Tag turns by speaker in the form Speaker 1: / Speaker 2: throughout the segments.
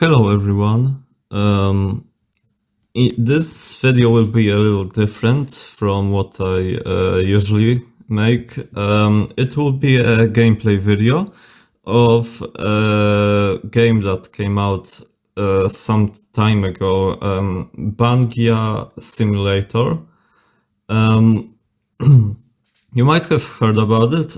Speaker 1: Hello everyone. This video will be a little different from what I usually make. It will be a gameplay video of a game that came out some time ago, BANGYA Simulator. You might have heard about it.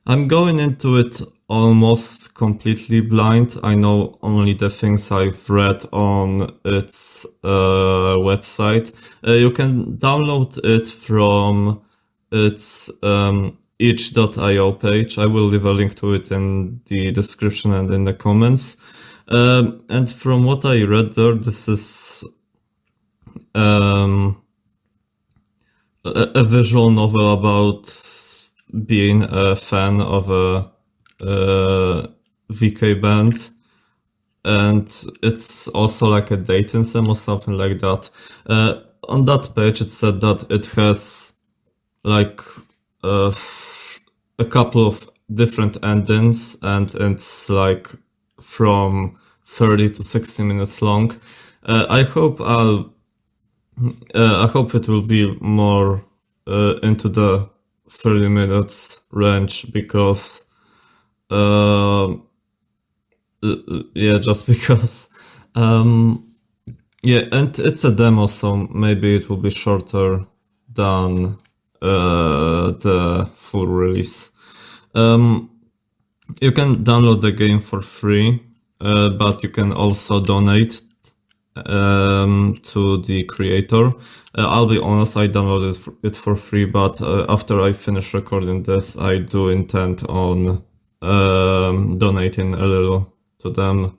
Speaker 1: I'm going into it almost completely blind. I know only the things I've read on its website. You can download it from its itch.io page. I will leave a link to it in the description and in the comments. And from what I read there, this is a visual novel about being a fan of a VK band, and it's also like a dating sim or something like that. On that page it said that it has like a couple of different endings, and it's like from 30 to 60 minutes long. I hope it will be more into the 30 minutes range, because just because and it's a demo, so maybe it will be shorter than the full release. You can download the game for free, but you can also donate to the creator. I'll be honest, I downloaded it for free, but after I finish recording this, I do intend on donating a little to them.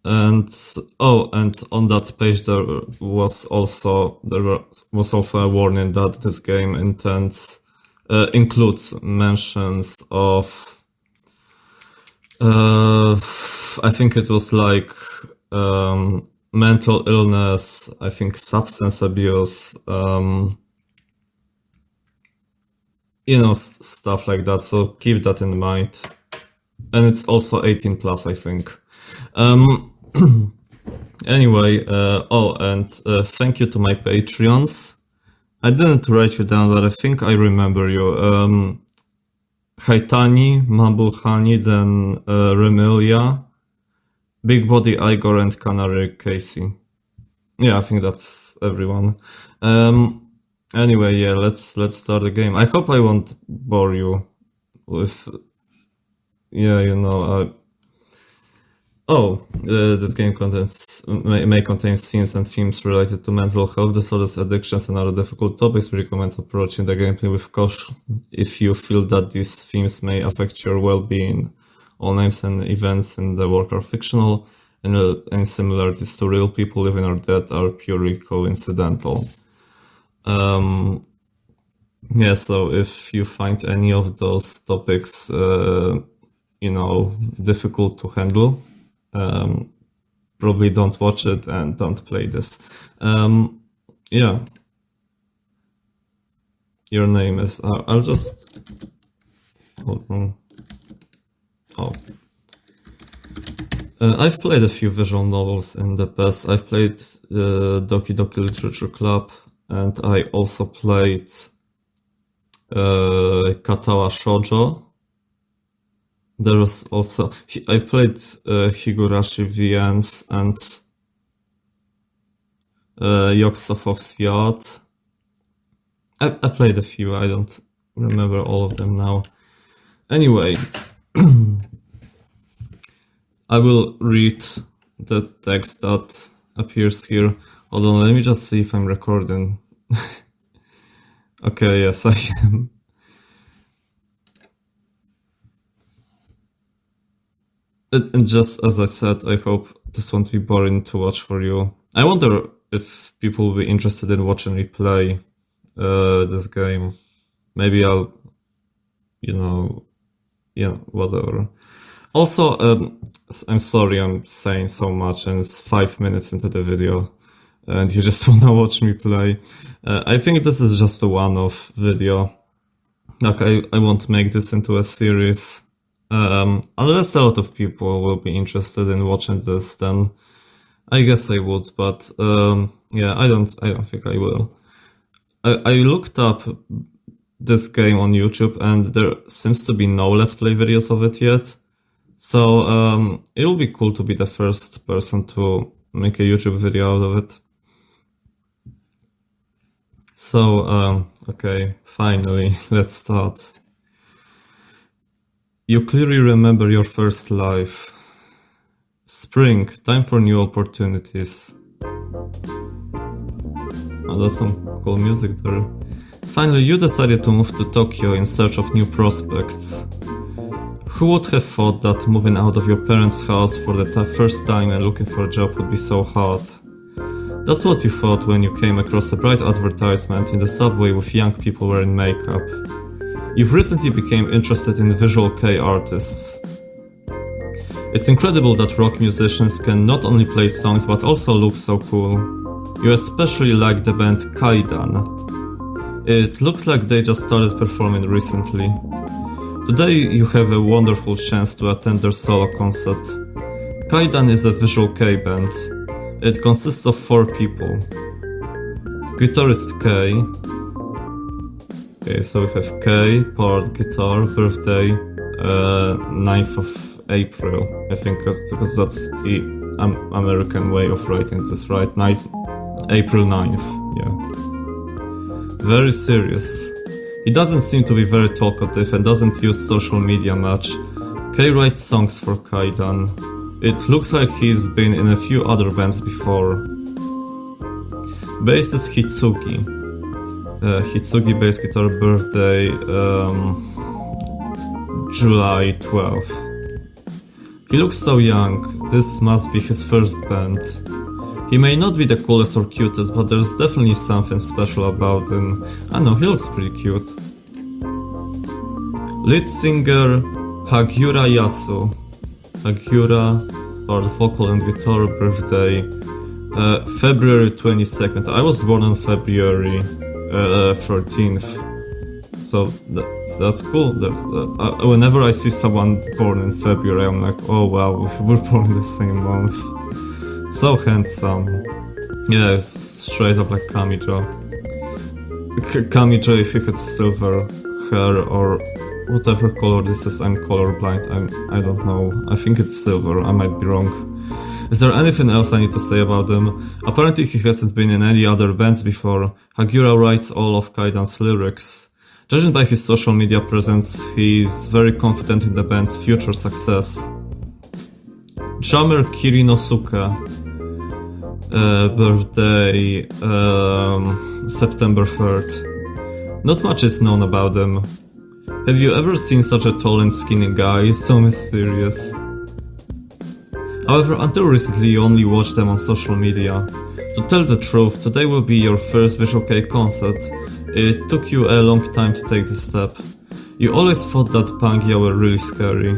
Speaker 1: And on that page there was also a warning that this game includes mentions of I think it was like mental illness, I think substance abuse, stuff like that, so keep that in mind. And it's also 18 plus, I think. Anyway, thank you to my Patreons. I didn't write you down, but I think I remember you. Haitani, Mambulhani, then Remilia, Big Body Igor, and Canary Casey. Yeah, I think that's everyone. Anyway, yeah, let's start the game. I hope I won't bore you with, this game may contain scenes and themes related to mental health disorders, addictions, and other difficult topics. We recommend approaching the gameplay with caution if you feel that these themes may affect your well-being. All names and events in the work are fictional, and any similarities to real people living or dead are purely coincidental. So if you find any of those topics, difficult to handle, probably don't watch it and don't play this. Your name is, I'll just, hold on. I've played a few visual novels in the past. I've played Doki Doki Literature Club, and I also played Katawa Shoujo. There was also, I've played Higurashi VNs and Yoksofov's Yacht. I played a few, I don't remember all of them now. Anyway, I will read the text that appears here. Hold on, let me just see if I'm recording. Okay, yes, I am. And just as I said, I hope this won't be boring to watch for you. I wonder if people will be interested in watching me play this game. Maybe I'll, whatever. Also, I'm sorry I'm saying so much, and it's 5 minutes into the video, and you just wanna watch me play. I think this is just a one-off video. Like, I won't make this into a series. Unless a lot of people will be interested in watching this, then I guess I would, but, yeah, I don't think I will. I looked up this game on YouTube and there seems to be no Let's Play videos of it yet. So, it'll be cool to be the first person to make a YouTube video out of it. So, okay, finally, let's start. You clearly remember your first life. Spring, time for new opportunities. Oh, that's some cool music there. Finally, you decided to move to Tokyo in search of new prospects. Who would have thought that moving out of your parents' house for the first time and looking for a job would be so hard? That's what you thought when you came across a bright advertisement in the subway with young people wearing makeup. You've recently become interested in visual kei artists. It's incredible that rock musicians can not only play songs but also look so cool. You especially like the band Taiban. It looks like they just started performing recently. Today you have a wonderful chance to attend their solo concert. Taiban is a visual kei band. It consists of 4 people. Guitarist Kei. Okay, so we have Kei, part guitar, birthday, 9th of April. I think because that's the American way of writing this, right? April 9th, yeah. Very serious. He doesn't seem to be very talkative and doesn't use social media much. Kei writes songs for Kaidan. It looks like he's been in a few other bands before. Bass is Hitsugi. Hitsugi bass guitar, birthday, July 12th. He looks so young. This must be his first band. He may not be the coolest or cutest, but there's definitely something special about him. I know, he looks pretty cute. Lead singer Hagiura Yasu. Hagiura, or vocal and guitar, birthday, February 22nd. I was born on February 13th. So that's cool. Whenever I see someone born in February, I'm like, oh wow, we were born in the same month. So handsome. Yeah, it's straight up like Kamijo. Kamijo if he had silver hair or whatever color this is. I'm colorblind. I don't know. I think it's silver. I might be wrong. Is there anything else I need to say about him? Apparently he hasn't been in any other bands before. Hagiura writes all of Kaidan's lyrics. Judging by his social media presence, he's very confident in the band's future success. Drummer Kirinosuke. Birthday September 3rd. Not much is known about him. Have you ever seen such a tall and skinny guy? So mysterious. However, until recently you only watched them on social media. To tell the truth, today will be your first visual kei concert. It took you a long time to take this step. You always thought that BANGYA were really scary.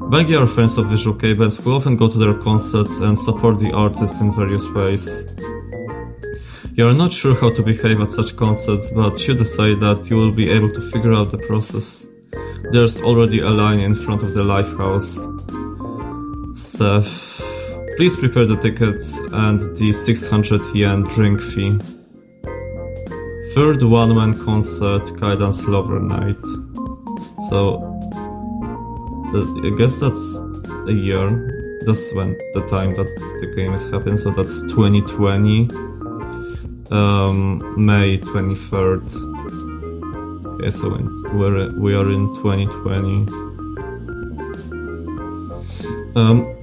Speaker 1: BANGYA are fans of visual kei bands who often go to their concerts and support the artists in various ways. You are not sure how to behave at such concerts, but you decide that you will be able to figure out the process. There's already a line in front of the Lifehouse. Seth, please prepare the tickets and the 600 yen drink fee. Third one-man concert, Kaidan's Lover Night. So, I guess that's a year. That's when the time that the game is happening, so that's 2020. May 23rd. Okay, so we are in 2020.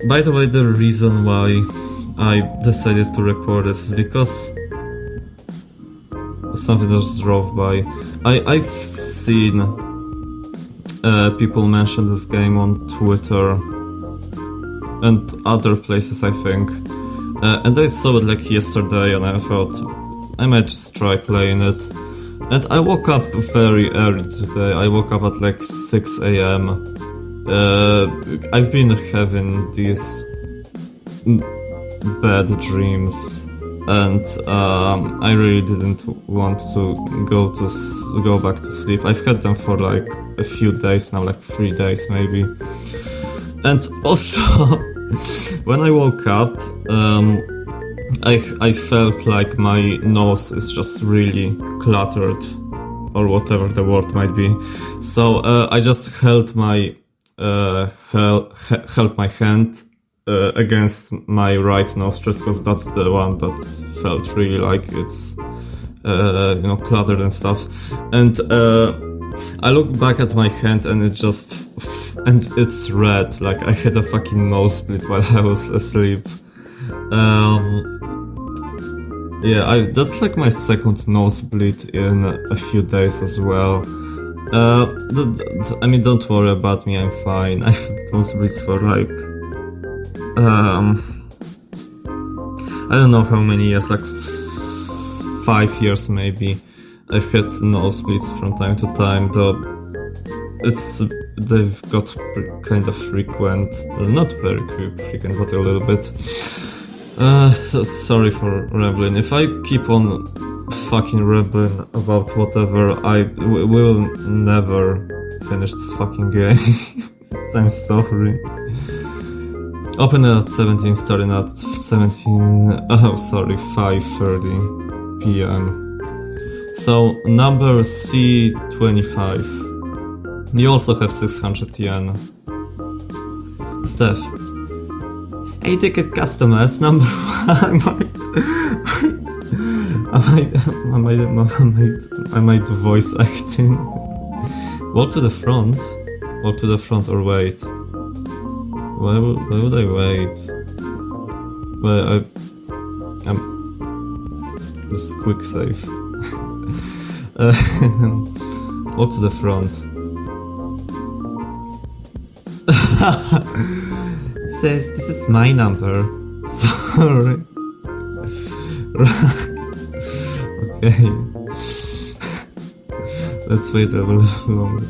Speaker 1: By the way, the reason why I decided to record this is because something that just drove by. I've seen people mention this game on Twitter and other places, I think. And I saw it like yesterday and I thought I might just try playing it. And I woke up very early today. I woke up at like 6 AM. I've been having these bad dreams and I really didn't want to go back to sleep. I've had them for like a few days now, like 3 days maybe. And also, when I woke up, I felt like my nose is just really cluttered, or whatever the word might be. So I just held my hand against my right nose, just because that's the one that felt really like it's cluttered and stuff. And I look back at my hand and it's red, like I had a fucking nosebleed while I was asleep. Yeah, that's like my second nosebleed in a few days as well. I mean, don't worry about me, I'm fine. I've had nosebleeds for like I don't know how many years, like 5 years maybe. I've had nosebleeds from time to time, though they've got kind of frequent, not very frequent, but a little bit. So sorry for rambling. If I keep on fucking rambling about whatever, we will never finish this fucking game. I'm sorry. Opening at 17, starting at 5:30 p.m. So, number C25. You also have 600 yen. Steph. Hey, ticket customers, number 1. I might do voice acting. Walk to the front. Walk to the front or wait. Why would I wait? Well, I'm just quick save. Walk to the front. It says this is my number. Sorry. Okay. Let's wait a little longer.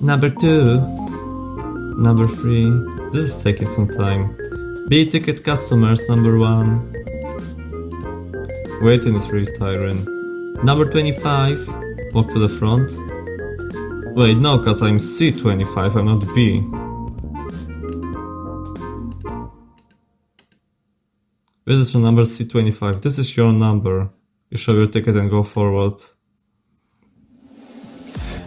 Speaker 1: Number 2. Number 3. This is taking some time. B-ticket customers, number 1. Waiting is really tiring. Number 25. Walk to the front. Wait, no, cause I'm C25, I'm not B. Visitor number C25. This is your number. You show your ticket and go forward.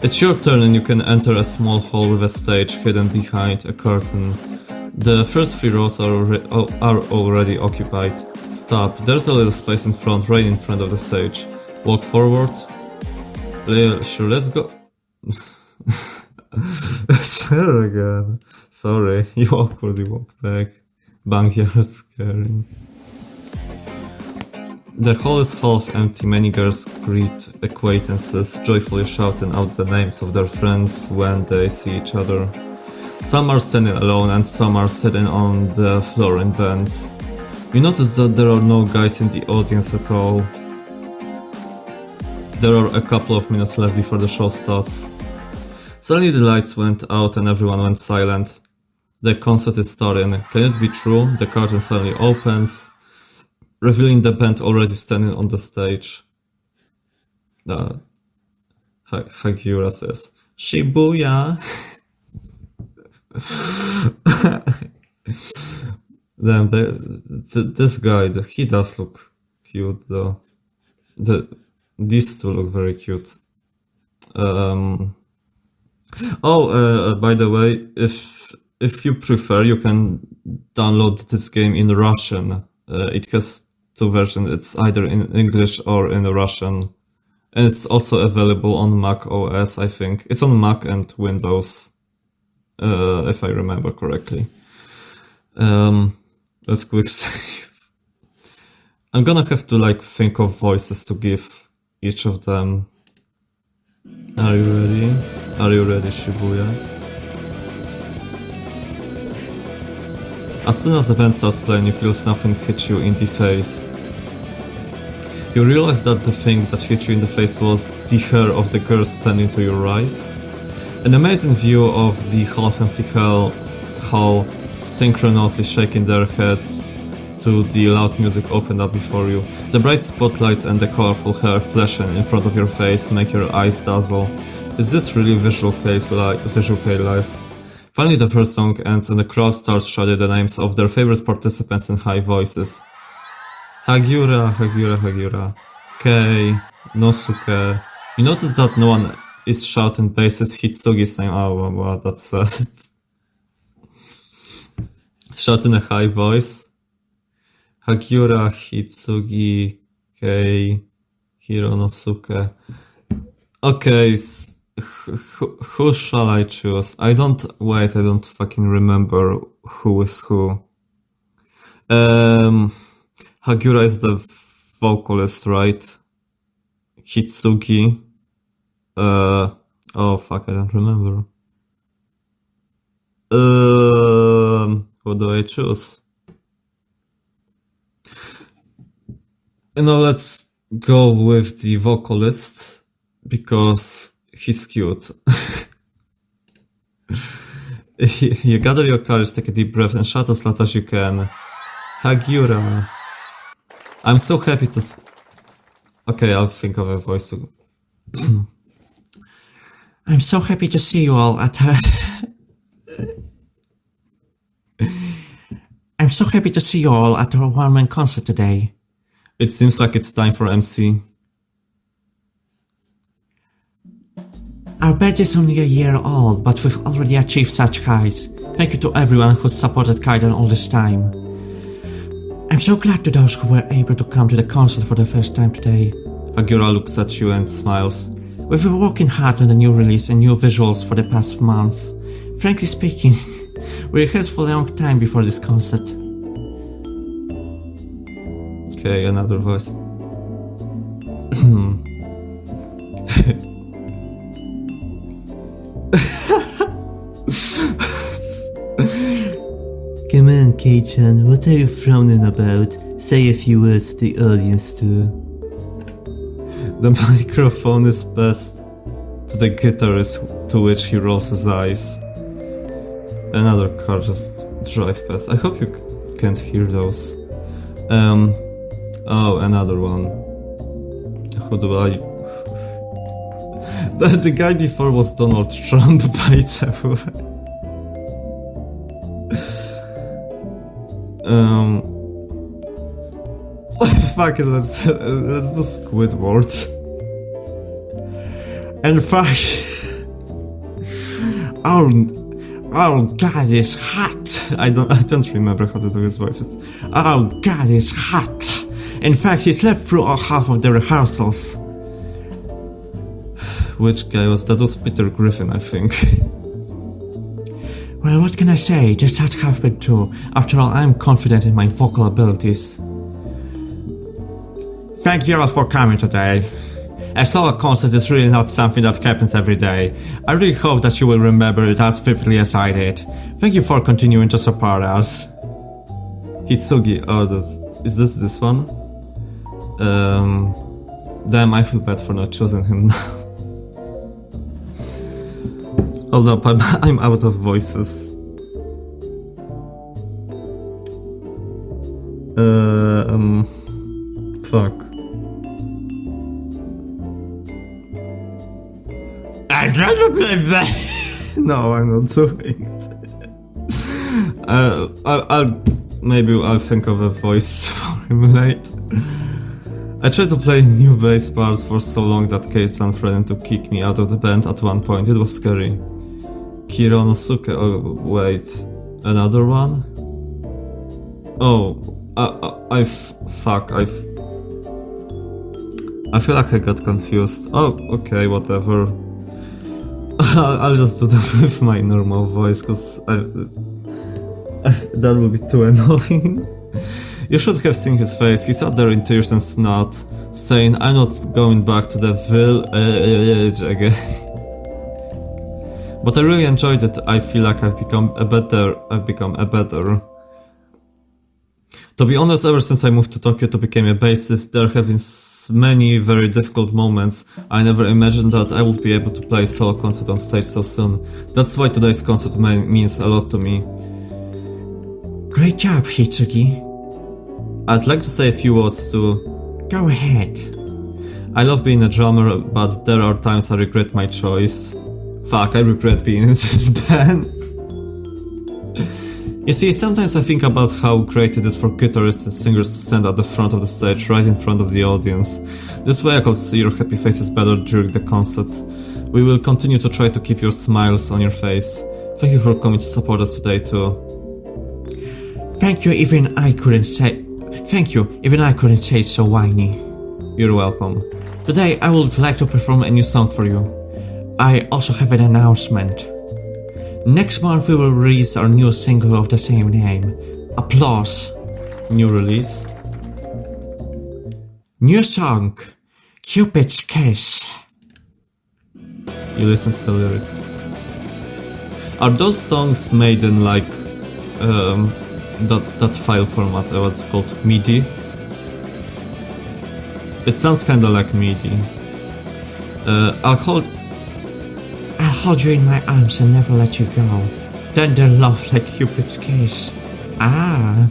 Speaker 1: It's your turn and you can enter a small hall with a stage hidden behind a curtain. The first 3 rows are already occupied. Stop. There's a little space in front, right in front of the stage. Walk forward. Sure, let's go. There again. Sorry, you awkwardly walk back. BANGYA are scary. The hall is half empty. Many girls greet acquaintances, joyfully shouting out the names of their friends when they see each other. Some are standing alone and some are sitting on the floor in bands. You notice that there are no guys in the audience at all. There are a couple of minutes left before the show starts. Suddenly the lights went out and everyone went silent. The concert is starting. Can it be true? The curtain suddenly opens, revealing the band already standing on the stage. Hagiura says, Shibuya! Damn, this guy, he does look cute though. These two look very cute. By the way, if you prefer, you can download this game in Russian. It has 2 versions. It's either in English or in Russian. And it's also available on Mac OS, I think. It's on Mac and Windows, if I remember correctly. Let's quick save. I'm gonna have to think of voices to give each of them. Are you ready? Are you ready, Shibuya? As soon as the band starts playing, you feel something hit you in the face. You realize that the thing that hit you in the face was the hair of the girl standing to your right. An amazing view of the half-empty hall synchronously shaking their heads to the loud music opened up before you. The bright spotlights and the colorful hair flashing in front of your face make your eyes dazzle. Is this really Visual Kei life? Finally the first song ends and the crowd starts shouting the names of their favorite participants in high voices. Hagiura, Hagiura, Hagiura. Kei, Nosuke. You notice that no one is shouting bassist Hitsugi's name. Oh, well, that's sad. Shout in a high voice. Hagiura, Hitsugi, Kei, Hironosuke. Okay, who shall I choose? I don't fucking remember who is who. Hagiura is the vocalist, right? Hitsugi. Oh fuck, I don't remember. What do I choose? Let's go with the vocalist, because he's cute. You gather your courage, take a deep breath, and shout as loud as you can. Hagiura. I'm so happy to Okay, I'll think of a voice to... I'm so happy to see you all at I'm so happy to see you all at our one-man concert today. It seems like it's time for MC. Our badge is only a year old, but we've already achieved such heights. Thank you to everyone who's supported Kaidan all this time. I'm so glad to those who were able to come to the concert for the first time today. Hagiura looks at you and smiles. We've been working hard on the new release and new visuals for the past month. Frankly speaking, we rehearsed for a long time before this concert. Okay, another voice. Come on, Kei-chan, what are you frowning about? Say a few words to the audience too. The microphone is passed to the guitarist, to which he rolls his eyes. Another car just drive past. I hope you can't hear those. Oh, another one. Who do I... The guy before was Donald Trump, by the way. Fuck it, let's do Squidward. And fuck. Oh god, it's hot. I don't remember how to do his voices. Oh god, it's hot. In fact, he slept through all half of the rehearsals. Which guy was that? Was Peter Griffin, I think. Well, what can I say? Just that happened too. After all, I'm confident in my vocal abilities. Thank you all for coming today. A solo concert is really not something that happens every day. I really hope that you will remember it as vividly as I did. Thank you for continuing to support us. Hitsugi, oh, is this one? Damn, I feel bad for not choosing him now. Hold up, I'm out of voices. Fuck. I'd rather play bass. No, I'm not doing it. I'll think of a voice for him later. I tried to play new bass parts for so long that Kei-san threatened to kick me out of the band at one point. It was scary. Hironosuke, oh wait, another one? Oh, I feel like I got confused. Oh, okay, whatever. I'll just do that with my normal voice, cause that would be too annoying. You should have seen his face. He sat there in tears and snot, saying, "I'm not going back to the village again." But I really enjoyed it. I feel like I've become a better. To be honest, ever since I moved to Tokyo to become a bassist, there have been many very difficult moments. I never imagined that I would be able to play a solo concert on stage so soon. That's why today's concert means a lot to me. Great job, Hitsugi. I'd like to say a few words too.
Speaker 2: Go ahead.
Speaker 1: I love being a drummer, but there are times I regret my choice. Fuck, I regret being in this band. You see, sometimes I think about how great it is for guitarists and singers to stand at the front of the stage, right in front of the audience. This way I can see your happy faces better during the concert. We will continue to try to keep your smiles on your face. Thank you for coming to support us today too.
Speaker 2: Thank you, even I couldn't say it so whiny.
Speaker 1: You're welcome.
Speaker 2: Today I would like to perform a new song for you. I also have an announcement. Next month we will release our new single of the same name. Applause.
Speaker 1: New release.
Speaker 2: New song. Cupid's Kiss.
Speaker 1: You listen to the lyrics. Are those songs made in like that file format? What's called MIDI? It sounds kinda like MIDI. I'll hold
Speaker 2: you in my arms and never let you go. Tender love like Cupid's kiss. Ah.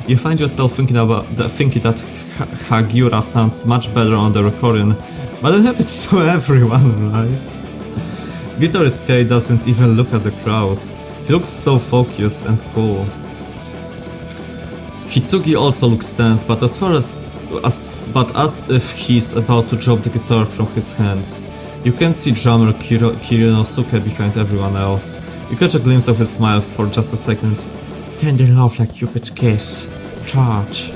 Speaker 1: You find yourself thinking that Hagiura sounds much better on the recording, but it happens to everyone, right? Guitarist K doesn't even look at the crowd. He looks so focused and cool. Hitsugi also looks tense, but as if he's about to drop the guitar from his hands. You can see drummer Kirinosuke behind everyone else. You catch a glimpse of his smile for just a second.
Speaker 2: Tender love like Cupid's kiss. Charge.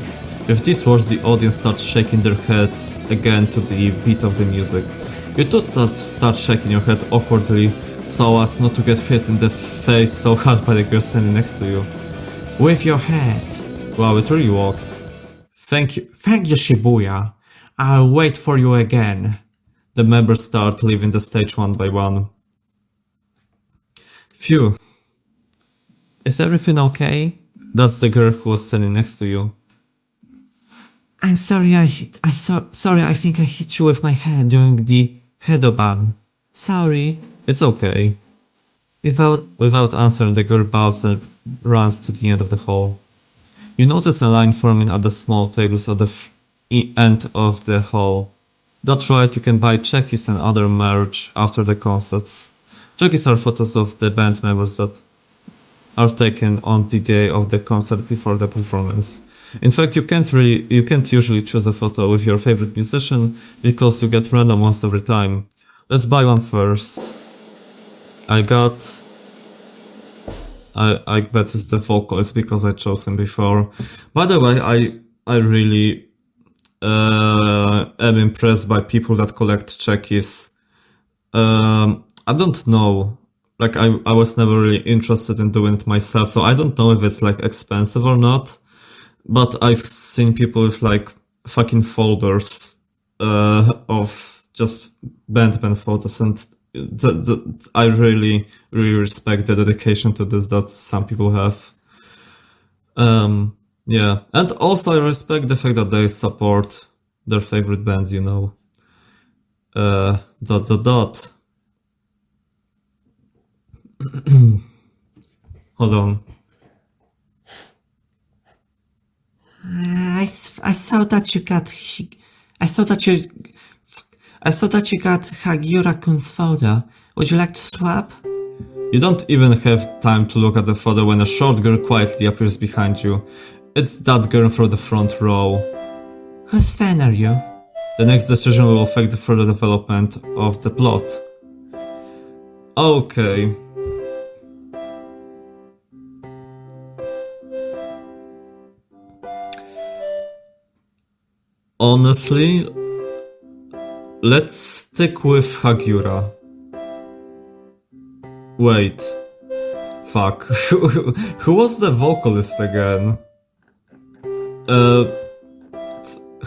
Speaker 1: With these words, the audience starts shaking their heads again to the beat of the music. You too start shaking your head awkwardly so as not to get hit in the face so hard by the girl standing next to you.
Speaker 2: With your head.
Speaker 1: Wow, it really works.
Speaker 2: Thank you, Shibuya. I'll wait for you again.
Speaker 1: The members start leaving the stage one by one. Phew. Is everything okay? That's the girl who was standing next to you.
Speaker 2: I'm sorry, I think I hit you with my head during the headoban. Sorry.
Speaker 1: It's okay. Without answering, the girl bows and runs to the end of the hall. You notice a line forming at the small tables at the end of the hall. That's right, you can buy checkies and other merch after the concerts. Checkies are photos of the band members that are taken on the day of the concert before the performance. In fact, you can't usually choose a photo with your favorite musician because you get random ones every time. Let's buy one first. I bet it's the vocalist because I chose him before. By the way, I really am impressed by people that collect checkies. I don't know. Like, I was never really interested in doing it myself, so I don't know if it's like expensive or not. But I've seen people with like fucking folders of just band photos, and I really respect the dedication to this that some people have. Yeah, and also I respect the fact that they support their favorite bands, you know. Hold on.
Speaker 2: I saw that you got Hagiura-kun's photo. Would you like to swap?
Speaker 1: You don't even have time to look at the photo when a short girl quietly appears behind you. It's that girl from the front row.
Speaker 2: Whose fan are you?
Speaker 1: The next decision will affect the further development of the plot. Okay. Honestly, let's stick with Hagiura. Wait. Fuck. Who was the vocalist again?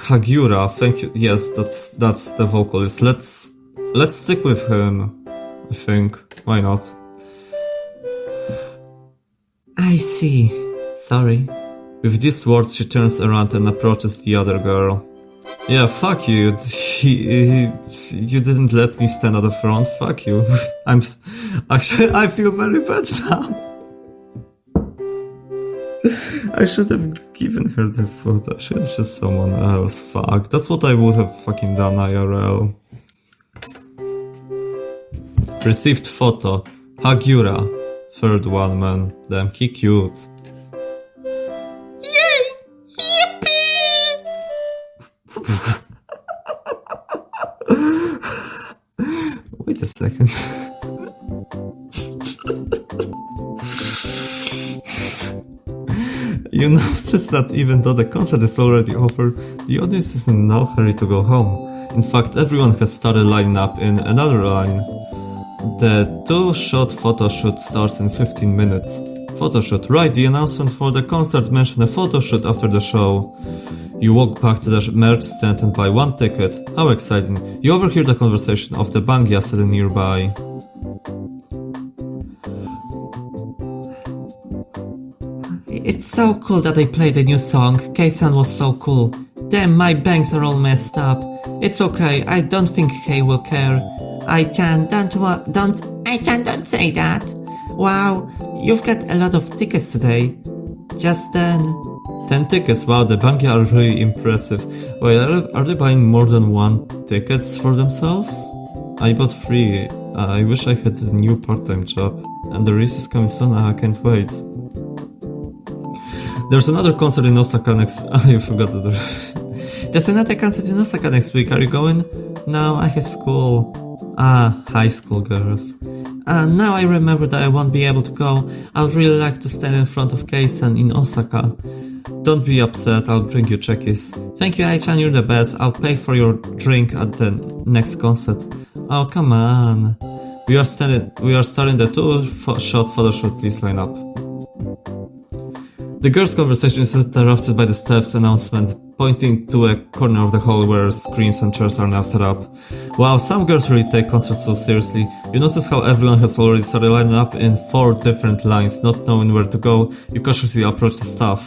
Speaker 1: Hagiura, thank you. Yes, that's the vocalist. Let's stick with him, I think. Why not?
Speaker 2: I see. Sorry.
Speaker 1: With these words, she turns around and approaches the other girl. Yeah, fuck you. You didn't let me stand at the front. Fuck you. Actually, I feel very bad now. I should have given her the photo. I should have just someone else. Fuck. That's what I would have fucking done IRL. Received photo. Hagiura. Third one, man. Damn, he cute.
Speaker 2: Yay! Yippee!
Speaker 1: Wait a second. You notice that even though the concert is already over, the audience is in no hurry to go home. In fact, everyone has started lining up in another line. The two-shot photo shoot starts in 15 minutes. Photo shoot, right, the announcement for the concert mentioned a photo shoot after the show. You walk back to the merch stand and buy one ticket. How exciting. You overhear the conversation of the BANGYA sitting nearby.
Speaker 2: It's so cool that they played a new song. K-san was so cool. Damn, my bangs are all messed up. It's okay, I don't think Kay will care. I-chan, don't say that. Wow, you've got a lot of tickets today. Just
Speaker 1: 10 tickets, wow, the BANGYA are really impressive. Wait, are they buying more than one tickets for themselves? I bought 3. I wish I had a new part-time job. And the race is coming soon, I can't wait. There's another concert in Osaka next... I forgot the...
Speaker 2: There's another concert in Osaka next week, are you going?
Speaker 1: No, I have school. High school girls.
Speaker 2: Now I remember that I won't be able to go. I would really like to stand in front of Kei-san in Osaka.
Speaker 1: Don't be upset, I'll bring you checkies.
Speaker 2: Thank you, Ai-chan, you're the best. I'll pay for your drink at the next concert.
Speaker 1: Oh, come on. We are starting the two-shot photo shoot, please line up. The girls' conversation is interrupted by the staff's announcement, pointing to a corner of the hall where screens and chairs are now set up. Wow, some girls really take concerts so seriously. You notice how everyone has already started lining up in 4 different lines, not knowing where to go. You cautiously approach the staff.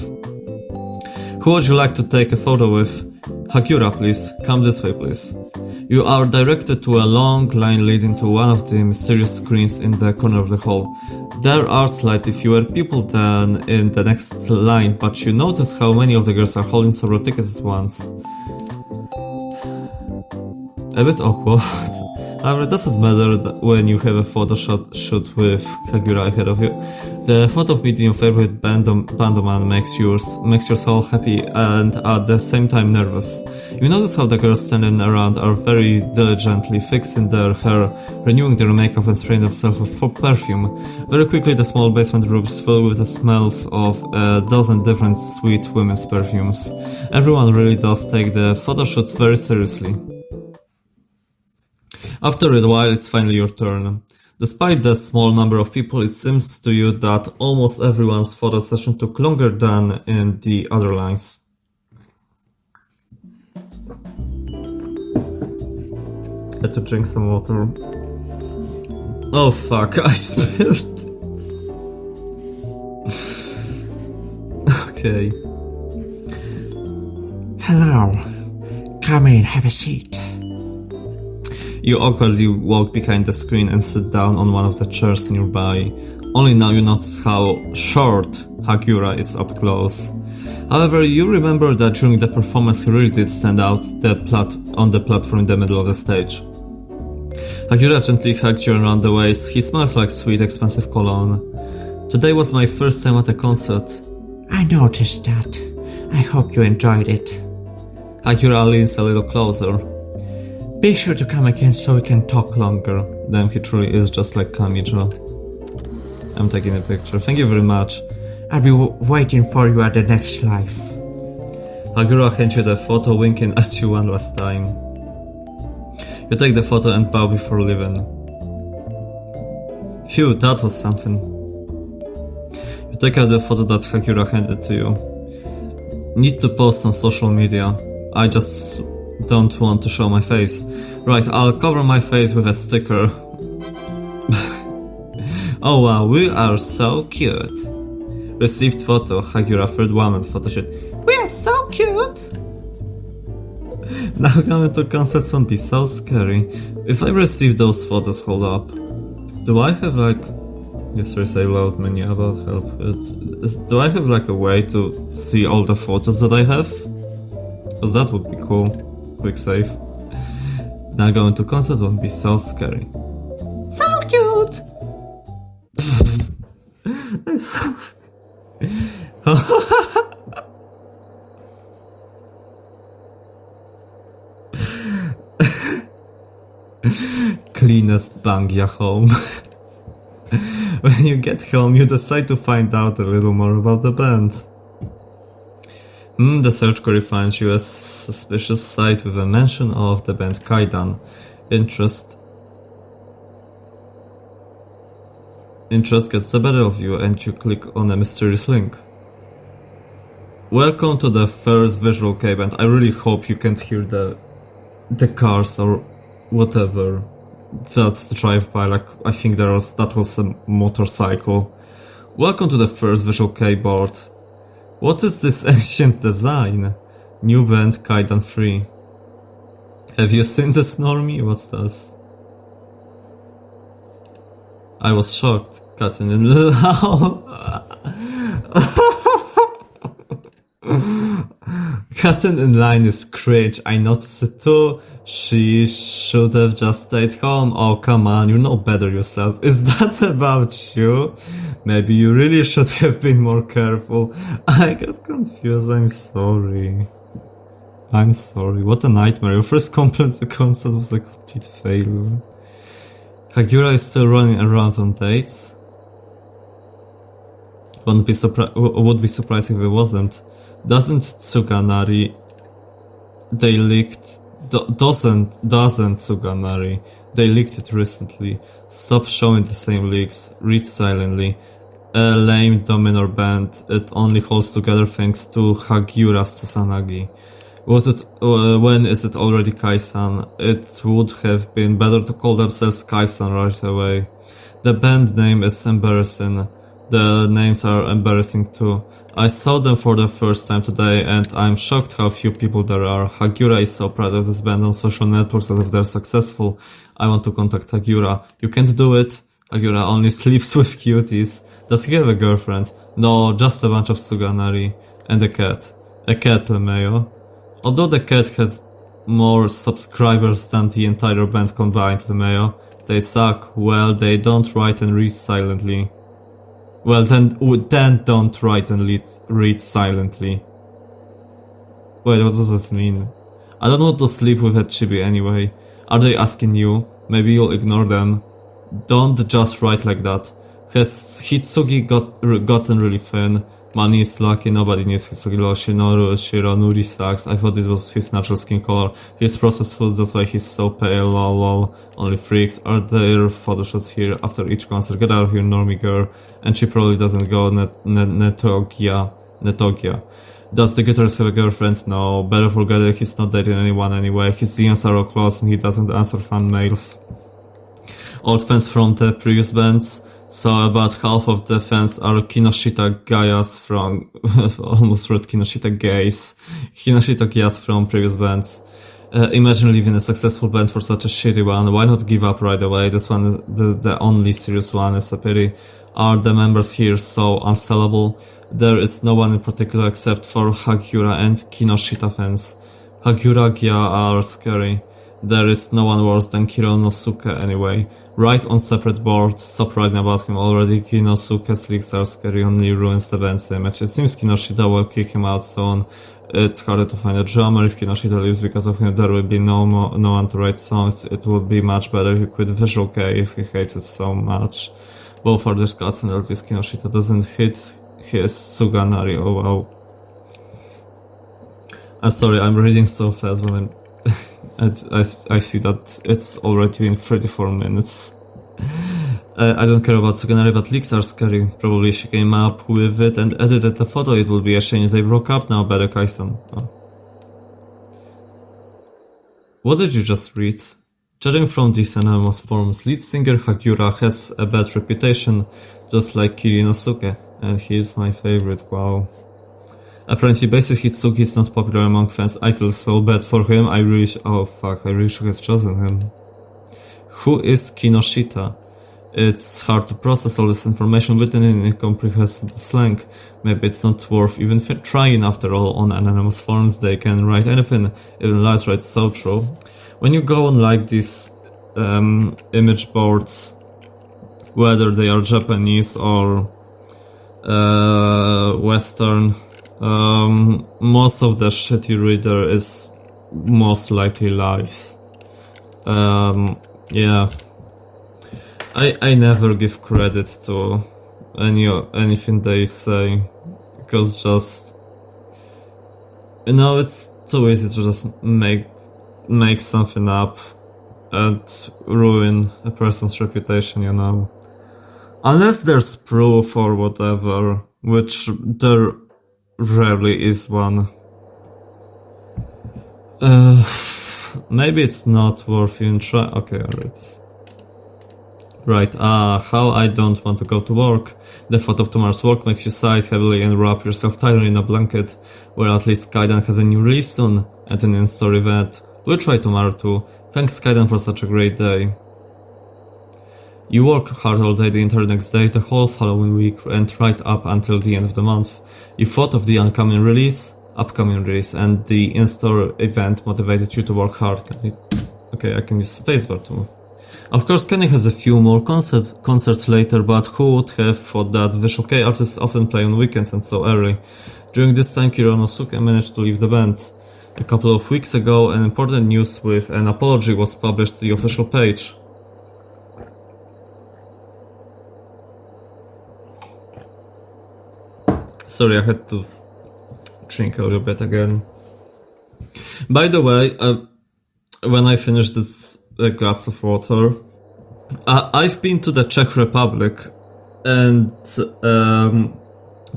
Speaker 1: Who would you like to take a photo with? Hagiura, please. Come this way, please. You are directed to a long line leading to one of the mysterious screens in the corner of the hall. There are slightly fewer people than in the next line, but you notice how many of the girls are holding several tickets at once. A bit awkward. However, it doesn't matter when you have a photo shoot with Hagiura ahead of you. The thought of meeting your favorite bandoman makes your soul happy and at the same time nervous. You notice how the girls standing around are very diligently fixing their hair, renewing their makeup and spraying themselves with perfume. Very quickly the small basement room is filled with the smells of a dozen different sweet women's perfumes. Everyone really does take the photo shoot very seriously. After a while, it's finally your turn. Despite the small number of people, it seems to you that almost everyone's photo session took longer than in the other lines. Had to drink some water. Oh fuck, I spilled. Okay.
Speaker 2: Hello. Come in, have a seat.
Speaker 1: You awkwardly walk behind the screen and sit down on one of the chairs nearby. Only now you notice how short Hagiura is up close. However, you remember that during the performance he really did stand out on the platform in the middle of the stage. Hagiura gently hugged you around the waist. He smells like sweet, expensive cologne. Today was my first time at a concert.
Speaker 2: I noticed that. I hope you enjoyed it.
Speaker 1: Hagiura leans a little closer.
Speaker 2: Be sure to come again so we can talk longer.
Speaker 1: Damn, he truly is just like Kamijo. I'm taking a picture. Thank you very much.
Speaker 2: I'll be waiting for you at the next life.
Speaker 1: Hagiura hands you the photo, winking at you one last time. You take the photo and bow before leaving. Phew, that was something. You take out the photo that Hagiura handed to you. Need to post on social media. I just don't want to show my face. Right, I'll cover my face with a sticker. Oh wow, we are so cute. Received photo, Hagiura, third woman, photoshoot.
Speaker 2: We are so cute!
Speaker 1: Now coming to concerts won't be so scary. If I receive those photos, hold up. Do I have like... History say loud menu about help. Do I have like a way to see all the photos that I have? Cause that would be cool. Quick save. Now going to concert won't be so scary.
Speaker 2: So cute!
Speaker 1: Cleanest Bangya home. When you get home, you decide to find out a little more about the band. The search query finds you a suspicious site with a mention of the band Taiban. Interest gets the better of you and you click on a mysterious link. Welcome to the first visual kei band. I really hope you can't hear the cars or whatever that drive by. Like, I think that was a motorcycle. Welcome to the first visual kei board. What is this ancient design? New band Kaidan 3. Have you seen this, Normie? What's this? I was shocked. Cutting in Cutting in line is cringe. I noticed it too. She should have just stayed home. Oh, come on, you know better yourself. Is that about you? Maybe you really should have been more careful. I got confused. I'm sorry. What a nightmare. Your first concert was a complete failure. Hagiura is still running around on dates. Would be surprised if it wasn't. Doesn't Tsuganari... They leaked... Doesn't Tsuganari. They leaked it recently. Stop showing the same leaks. Read silently. A lame dominor band. It only holds together thanks to Hagiura's Tsusanagi. When is it already Kai-san? It would have been better to call themselves Kai-san right away. The band name is embarrassing. The names are embarrassing too. I saw them for the first time today and I'm shocked how few people there are. Hagiura is so proud of this band on social networks as if they're successful. I want to contact Hagiura. You can't do it. Hagiura only sleeps with cuties. Does he have a girlfriend? No, just a bunch of Tsuganari. And a cat. A cat, Lemeo. Although the cat has more subscribers than the entire band combined, Lemeo. They suck. Well, they don't write and read silently. Well, then don't write and read silently. Wait, what does this mean? I don't want to sleep with a chibi anyway. Are they asking you? Maybe you'll ignore them. Don't just write like that. Has Hitsugi gotten really thin? Money is lucky, nobody needs Hitsugi. Shironuri sucks. I thought it was his natural skin color. He's processed foods, that's why he's so pale, lol. Only freaks. Are there photoshots here after each concert? Get out of here, normie girl. And she probably doesn't go Netogia. Does the guitarist have a girlfriend? No. Better forget it, he's not dating anyone anyway. His DMs are all closed and he doesn't answer fan mails. Old fans from the previous bands. So about half of the fans are Kinoshita Gayas from... almost wrote Kinoshita Gays. Kinoshita Gayas from previous bands. Imagine leaving a successful band for such a shitty one. Why not give up right away? This one, the only serious one, is a pity. Are the members here so unsellable? There is no one in particular except for Hagiura and Kinoshita fans. Hagiura Gya are scary. There is no one worse than Kironosuke anyway. Write on separate boards, stop writing about him already. Kinosuke's leaks are scary, only ruins the band's image. It seems Kinoshita will kick him out soon. It's harder to find a drummer. If Kinoshita leaves because of him, there will be no one to write songs. It would be much better if he quit Visual Kei if he hates it so much. Both are discussed and at least Kinoshita doesn't hit his Tsuganari. Oh wow. I'm sorry, I'm reading so fast when I see that it's already in 34 minutes. I don't care about Tsuganari, but leaks are scary. Probably she came up with it and edited the photo. It would be a shame if they broke up now, better Kai-san. Oh. What did you just read? Judging from these anonymous forums, lead singer Hagiura has a bad reputation, just like Kirinosuke, and he is my favorite, wow. Apparently basic Hitsugi is not popular among fans. I feel so bad for him. I really should have chosen him. Who is Kinoshita? It's hard to process all this information written in incomprehensible slang. Maybe it's not worth even trying. After all, on anonymous forums they can write anything, even lies. Right? So true. When you go on like these image boards, whether they are Japanese or Western, most of the shit you read there is most likely lies. Yeah. I never give credit to anything they say, because just, you know, it's too easy to just make something up and ruin a person's reputation, you know. Unless there's proof or whatever, which there rarely is one. Maybe it's not worth even try. Okay, I read this. Right, how I don't want to go to work. The thought of tomorrow's work makes you sigh heavily and wrap yourself tightly in a blanket. Well, at least Kaidan has a new release soon, and an in-store event. We'll try tomorrow too. Thanks Kaidan for such a great day. You work hard all day, the entire next day, the whole following week, and right up until the end of the month. You thought of the upcoming release, and the in-store event motivated you to work hard. Okay, I can use spacebar too. Of course, Kenny has a few more concerts later, but who would have thought that Visual Kei artists often play on weekends and so early? During this time, Kironosuke managed to leave the band. A couple of weeks ago, an important news with an apology was published to the official page. Sorry, I had to drink a little bit again. By the way, when I finish this glass of water, I've been to the Czech Republic, and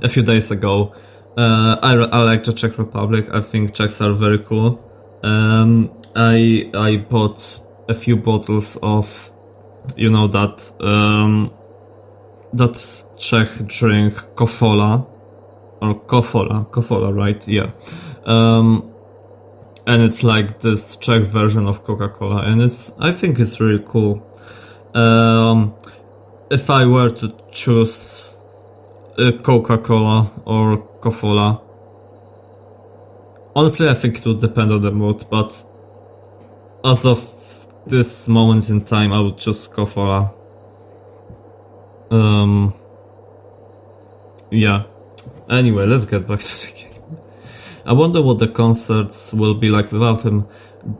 Speaker 1: a few days ago, I like the Czech Republic. I think Czechs are very cool. I bought a few bottles of, you know, that Czech drink Kofola, right? Yeah. And it's like this Czech version of Coca-Cola, and I think it's really cool. If I were to choose Coca-Cola or Kofola, honestly I think it would depend on the mood, but as of this moment in time I would choose Kofola. Yeah. Anyway, let's get back to the game. I wonder what the concerts will be like without him.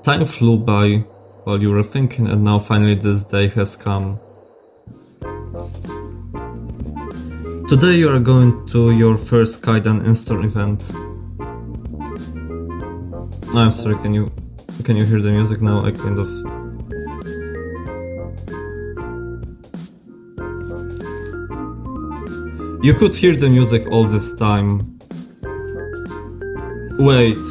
Speaker 1: Time flew by while you were thinking, and now finally this day has come. Today you are going to your first Kaidan in-store event. I'm sorry, can you hear the music now? I kind of... You could hear the music all this time. Wait.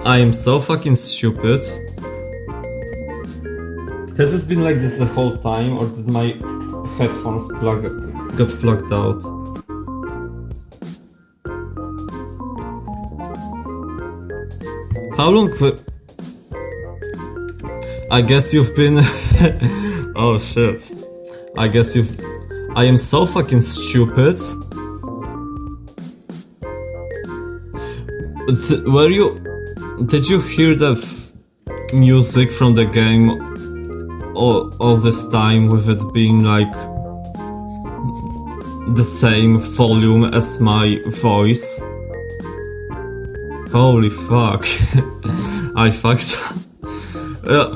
Speaker 1: I am so fucking stupid. Has it been like this the whole time, or did my headphones got plugged out? How long I guess you've been... Oh shit. I am so fucking stupid. Did you hear the music from the game all this time, with it being like the same volume as my voice? Holy fuck. I fucked up.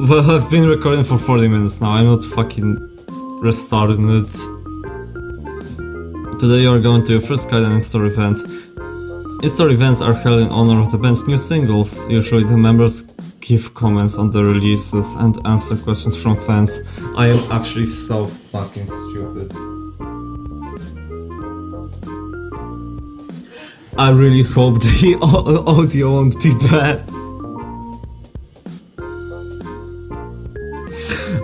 Speaker 1: Well, I've been recording for 40 minutes now, I'm not fucking restarting it. Today you are going to your first Kaidan in-store event. In-store events are held in honor of the band's new singles. Usually the members give comments on the releases and answer questions from fans. I am actually so fucking stupid. I really hope the audio won't be bad.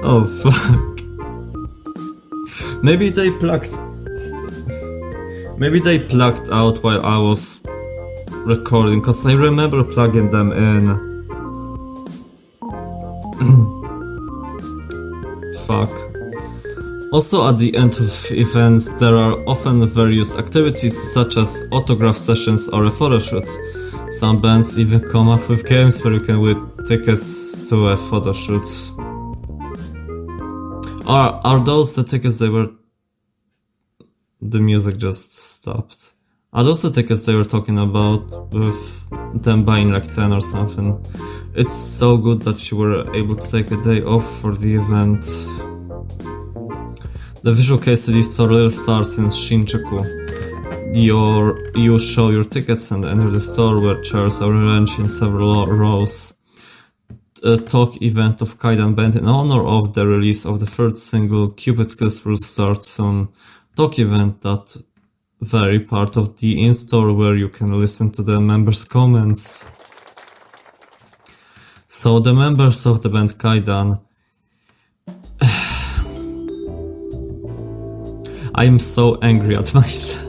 Speaker 1: Oh fuck. Maybe they plugged out while I was recording, cause I remember plugging them in. Fuck. Also, at the end of events, there are often various activities such as autograph sessions or a photo shoot. Some bands even come up with games where you can win tickets to a photo shoot. Are those the tickets they were... The music just stopped. Are those the tickets they were talking about with them buying like 10 or something? It's so good that you were able to take a day off for the event. The Visual Case CD store starts in Shinjuku. You show your tickets and enter the store where chairs are arranged in several rows. A talk event of Kaidan Band in honor of the release of the third single Cupid's Kiss will start soon. Talk event that very part of the in-store where you can listen to the members' comments. So the members of the band Kaidan... I am so angry at myself.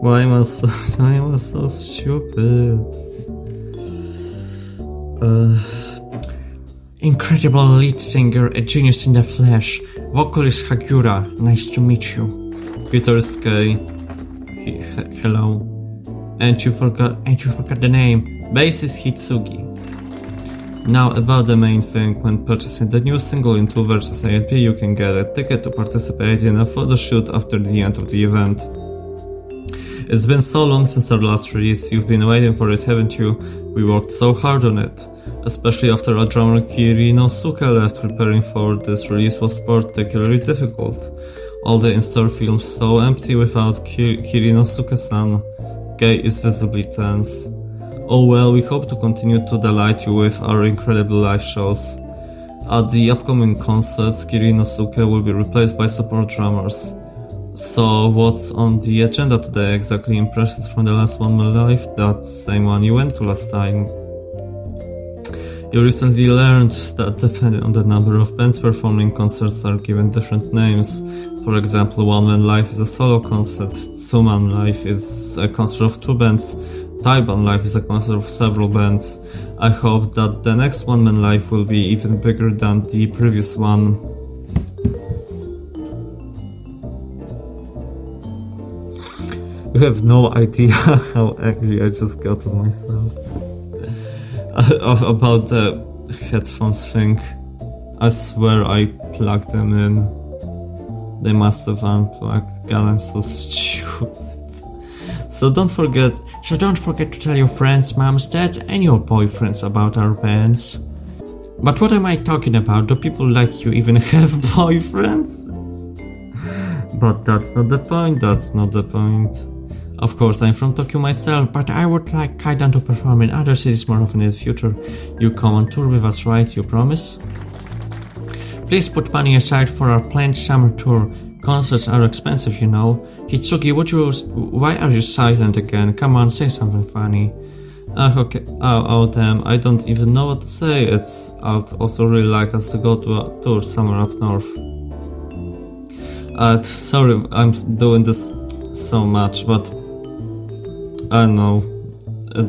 Speaker 1: Why am I so stupid?
Speaker 2: Incredible lead singer, a genius in the flesh. Vocalist Hagiura, nice to meet you.
Speaker 1: Guitarist K. Hello.
Speaker 2: And you forgot the name.
Speaker 1: Bassist Hitsugi. Now about the main thing, when purchasing the new single in 2 versions A and B, you can get a ticket to participate in a photo shoot after the end of the event. It's been so long since our last release, you've been waiting for it, haven't you? We worked so hard on it. Especially after our drummer Kirinosuke left, preparing for this release was particularly difficult. All the in-store feels so empty without Kirinosuke-san. Kei is visibly tense. Oh well, we hope to continue to delight you with our incredible live shows. At the upcoming concerts, Kirinosuke will be replaced by support drummers. So what's on the agenda today exactly? Impressions from the last One Man Live, that same one you went to last time. You recently learned that depending on the number of bands performing, concerts are given different names. For example, One Man Live is a solo concert, Two Man Live is a concert of 2 bands, Taiban Live is a concert of several bands. I hope that the next One Man Live will be even bigger than the previous one. You have no idea how angry I just got at myself. About the headphones thing. I swear I plugged them in. They must have unplugged. God, I'm so stupid. So don't forget to tell your friends, moms, dads, and your boyfriends about our bands. But what am I talking about? Do people like you even have boyfriends? But that's not the point. Of course, I'm from Tokyo myself, but I would like Kaidan to perform in other cities more often in the future. You come on tour with us, right? You promise? Please put money aside for our planned summer tour. Concerts are expensive, you know. Hitsugi, why are you silent again? Come on, say something funny. Okay. Oh damn, I don't even know what to say. I'd also really like us to go to a tour somewhere up north. Sorry, I'm doing this so much, but I know. I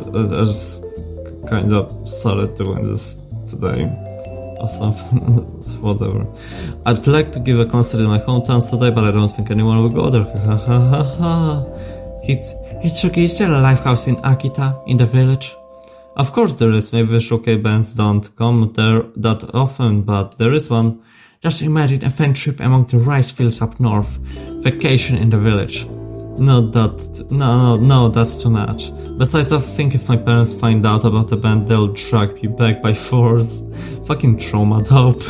Speaker 1: just kinda started doing this today. Or something. Whatever. I'd like to give a concert in my hometown today, but I don't think anyone will go there. Ha ha ha ha.
Speaker 2: Hitsugi, is there a live house in Akita, in the village?
Speaker 1: Of course there is. Maybe the showcase bands don't come there that often, but there is one.
Speaker 2: Just imagine a fan trip among the rice fields up north. Vacation in the village.
Speaker 1: No, that's too much. Besides, I think if my parents find out about the band, they'll drag me back by force. Fucking trauma dumping.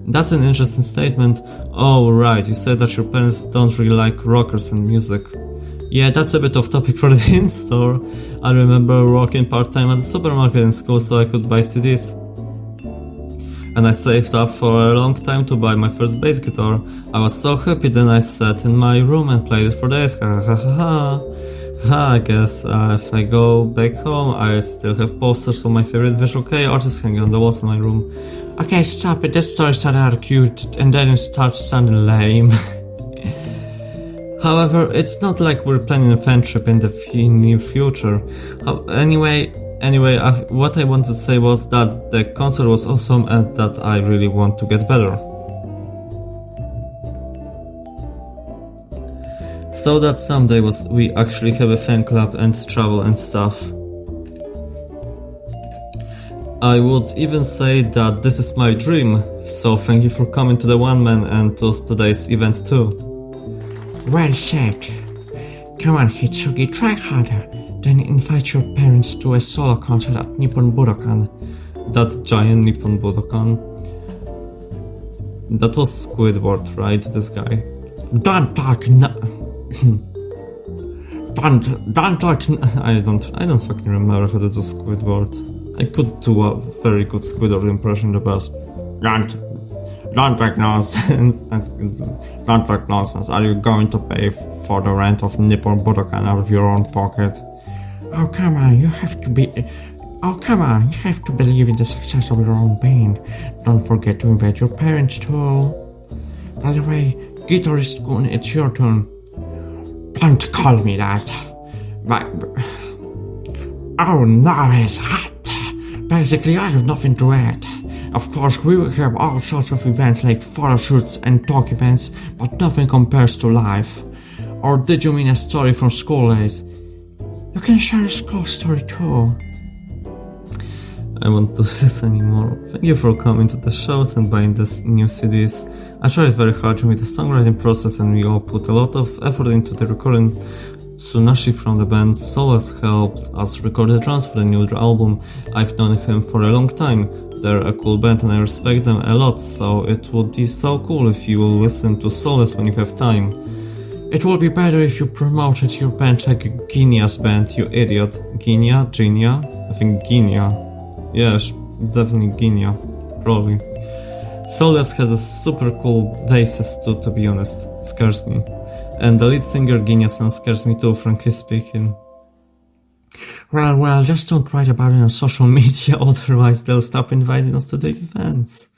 Speaker 1: That's an interesting statement. Oh, right, you said that your parents don't really like rockers and music. Yeah, that's a bit off topic for the in-store. I remember working part-time at the supermarket in school so I could buy CDs. And I saved up for a long time to buy my first bass guitar. I was so happy, then I sat in my room and played it for days. Ha ha ha ha. I guess if I go back home, I still have posters of my favorite Visual Kei artists hanging on the walls in my room.
Speaker 2: Okay, stop it. This story started out cute and then it starts sounding lame.
Speaker 1: However, it's not like we're planning a fan trip in the near future. Anyway, Anyway, what I wanted to say was that the concert was awesome and that I really want to get better. So that someday we actually have a fan club and travel and stuff. I would even say that this is my dream, so thank you for coming to the One Man and to today's event too.
Speaker 2: Well said. Come on, Hitsugi, try harder. Then invite your parents to a solo concert at Nippon Budokan.
Speaker 1: That giant Nippon Budokan. That was Squidward, right? This guy.
Speaker 2: Don't talk Don't talk
Speaker 1: I don't fucking remember how to do Squidward. I could do a very good Squidward impression the best.
Speaker 2: Don't talk nonsense. Don't talk nonsense. Are you going to pay for the rent of Nippon Budokan out of your own pocket? Oh come on, you have to believe in the success of your own band. Don't forget to invite your parents too. By the way, Guitarist Kun, it's your turn. Don't call me that. Oh no, it's hot. Basically, I have nothing to add. Of course, we will have all sorts of events like photo shoots and talk events, but nothing compares to life. Or did you mean a story from school days? You can share a school story too.
Speaker 1: I won't do this anymore. Thank you for coming to the shows and buying these new CDs. I tried very hard with the songwriting process and we all put a lot of effort into the recording. Tsunashi from the band Solace helped us record the drums for the new album. I've known him for a long time. They're a cool band and I respect them a lot, so it would be so cool if you will listen to Solace when you have time.
Speaker 2: It would be better if you promoted your band like Ginya's band, you idiot.
Speaker 1: Ginya? I think Ginya. Yeah, definitely Ginya. Probably. Solace has a super cool bassist too, to be honest. Scares me. And the lead singer Ginya-san scares me too, frankly speaking.
Speaker 2: Well, just don't write about it on social media, otherwise they'll stop inviting us to the events.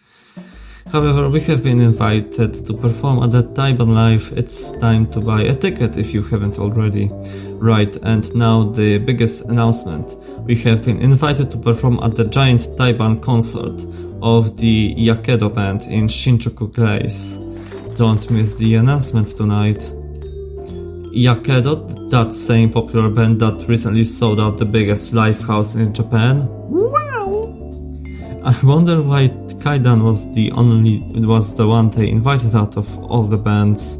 Speaker 1: However, we have been invited to perform at the Taiban Live. It's time to buy a ticket if you haven't already. Right, and now the biggest announcement. We have been invited to perform at the giant Taiban concert of the Yakedo band in Shinjuku Place. Don't miss the announcement tonight. Yakedo, that same popular band that recently sold out the biggest live house in Japan.
Speaker 2: Wow!
Speaker 1: I wonder why Kaidan was the one they invited out of all the bands.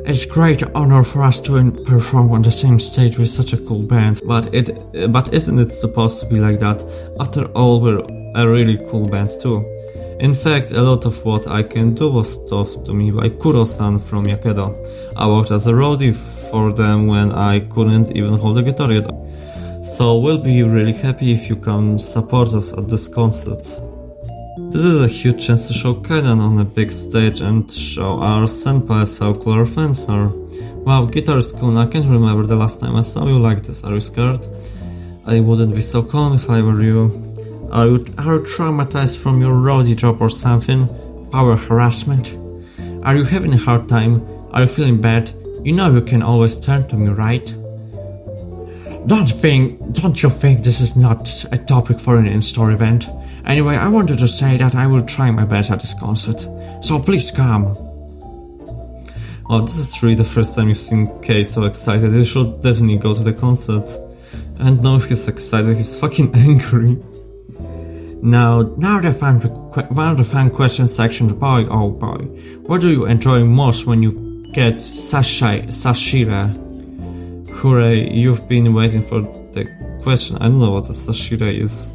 Speaker 2: It's a great honor for us to perform on the same stage with such a cool band.
Speaker 1: But isn't it supposed to be like that? After all, we're a really cool band too. In fact, a lot of what I can do was taught to me by Kuro-san from Yakedo. I worked as a roadie for them when I couldn't even hold a guitar yet. So we'll be really happy if you come support us at this concert. This is a huge chance to show Kaidan on a big stage and show our senpais how cool our fans are. Wow, Guitarist Kun, I can't remember the last time I saw you like this. Are you scared? I wouldn't be so calm if I were you. Are you traumatized from your roadie job or something? Power harassment? Are you having a hard time? Are you feeling bad? You know you can always turn to me, right? Don't you think this is not a topic for an in-store event? Anyway, I wanted to say that I will try my best at this concert, so please come. Oh, this is really the first time you've seen Kei so excited. You should definitely go to the concert. And no, if he's excited, he's fucking angry.
Speaker 2: Now the fan question section, boy oh boy. What do you enjoy most when you get sashire?
Speaker 1: Hooray, you've been waiting for the question. I don't know what a sashire is.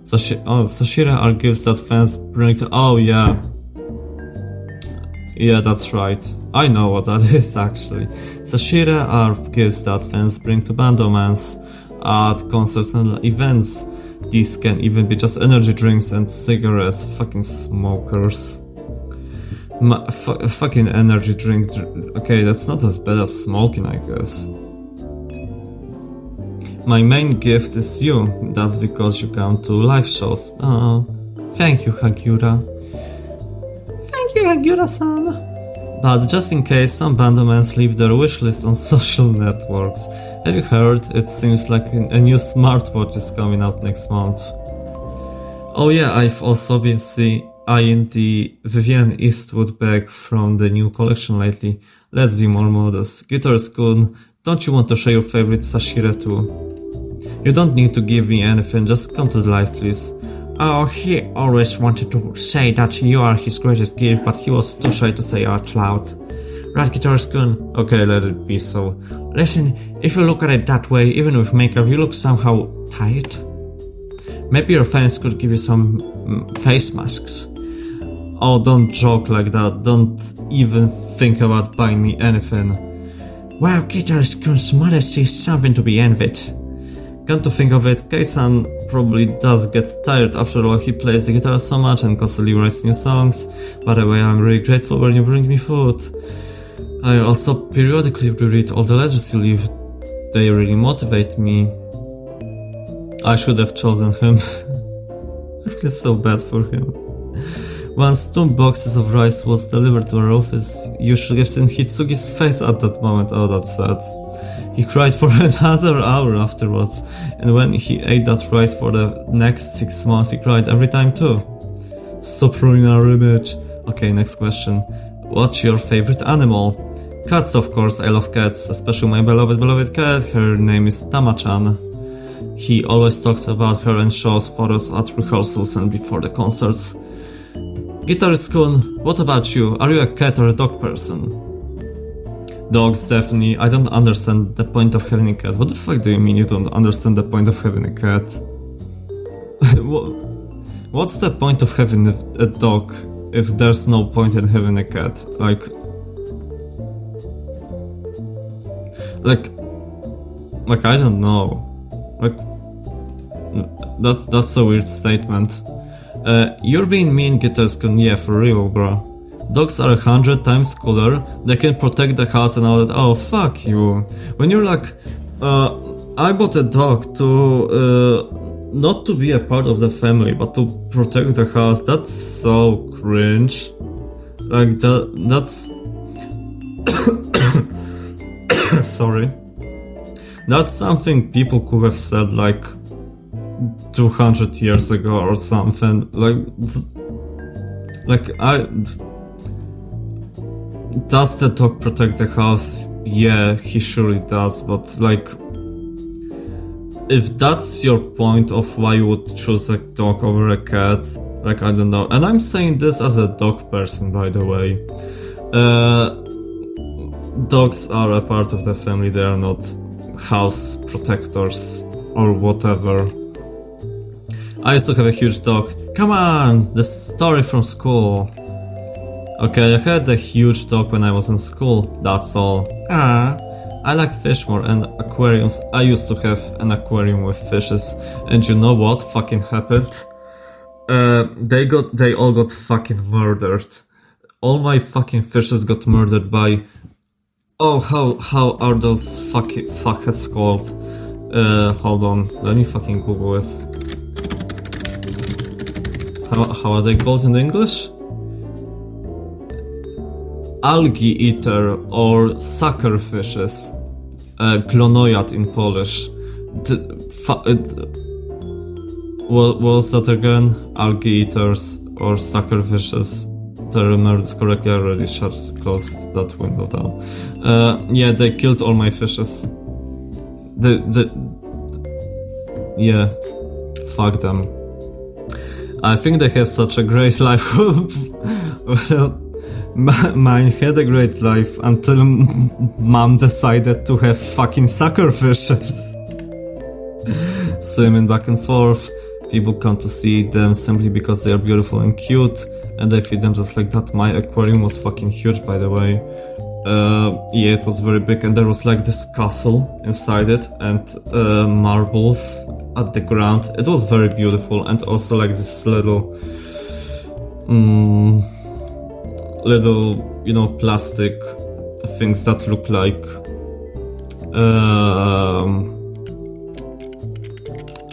Speaker 1: Sashire are gifts that fans bring to— oh yeah. Yeah, that's right. I know what that is actually. Sashire are gifts that fans bring to bandomans at concerts and events. These can even be just energy drinks and cigarettes. Fucking smokers. Fucking energy drink. Okay, that's not as bad as smoking, I guess. My main gift is you. That's because you come to live shows. Oh, thank you, Hagiura.
Speaker 2: Thank you, Hagiura-san.
Speaker 1: But just in case, some Bandamans leave their wishlist on social networks. Have you heard? It seems like a new smartwatch is coming out next month. Oh yeah, I've also been eyeing the Vivienne Eastwood bag from the new collection lately. Let's be more modest. Guitar-Kun, don't you want to share your favorite sashire too? You don't need to give me anything, just come to the live, please. Oh, he always wanted to say that you are his greatest gift, but he was too shy to say out loud. Right, Guitar-Kun? Okay, let it be so. Listen, if you look at it that way, even with makeup, you look somehow tired. Maybe your fans could give you some face masks. Oh, don't joke like that. Don't even think about buying me anything. Wow, Guitar-Kun's modesty is something to be envied. Come to think of it, Kei-san probably does get tired. After all, he plays the guitar so much and constantly writes new songs. By the way, I'm really grateful when you bring me food. I also periodically reread all the letters you leave. They really motivate me. I should have chosen him. I feel so bad for him. Once 2 boxes of rice was delivered to our office, you should have seen Hitsugi's face at that moment. Oh, that's sad. He cried for another hour afterwards, and when he ate that rice for the next 6 months, he cried every time too. Stop ruining our image. Okay, next question. What's your favorite animal? Cats, of course. I love cats, especially my beloved cat. Her name is Tama-chan. He always talks about her and shows photos at rehearsals and before the concerts. Guitar-Kun, what about you? Are you a cat or a dog person? Dogs, definitely. I don't understand the point of having a cat. What the fuck do you mean you don't understand the point of having a cat? What's the point of having a dog if there's no point in having a cat? Like I don't know. Like, that's a weird statement. You're being mean, Guitar-Kun. Yeah, for real, bro. Dogs are 100 times cooler. They can protect the house and all that. Oh, fuck you. When you're like, I bought a dog to, not to be a part of the family, but to protect the house. That's so cringe. Like, that's... Sorry. That's something people could have said, like, 200 years ago or something. Does the dog protect the house? Yeah, he surely does, but like, if that's your point of why you would choose a dog over a cat, like, I don't know. And I'm saying this as a dog person, by the way. Dogs are a part of the family, they are not house protectors or whatever. I used to have a huge dog. Come on, the story from school. Okay, I had a huge dog when I was in school, that's all. I like fish more and aquariums. I used to have an aquarium with fishes, and you know what fucking happened? They all got fucking murdered. All my fucking fishes got murdered by... Oh, how are those fuckheads called? Hold on, let me fucking Google it. How are they called in English? Algae eater or sucker fishes. Glonojad in Polish. What was that again? Algae eaters or sucker fishes. If I remember this correctly, I already closed that window down. Yeah, they killed all my fishes. Yeah, fuck them. I think they had such a great life. Well, mine had a great life until mom decided to have fucking sucker fishes. Swimming back and forth. People come to see them simply because they are beautiful and cute, and they feed them just like that. My aquarium was fucking huge, by the way. Yeah, it was very big, and there was like this castle inside it, and marbles at the ground. It was very beautiful, and also like this little, you know, plastic things that look like,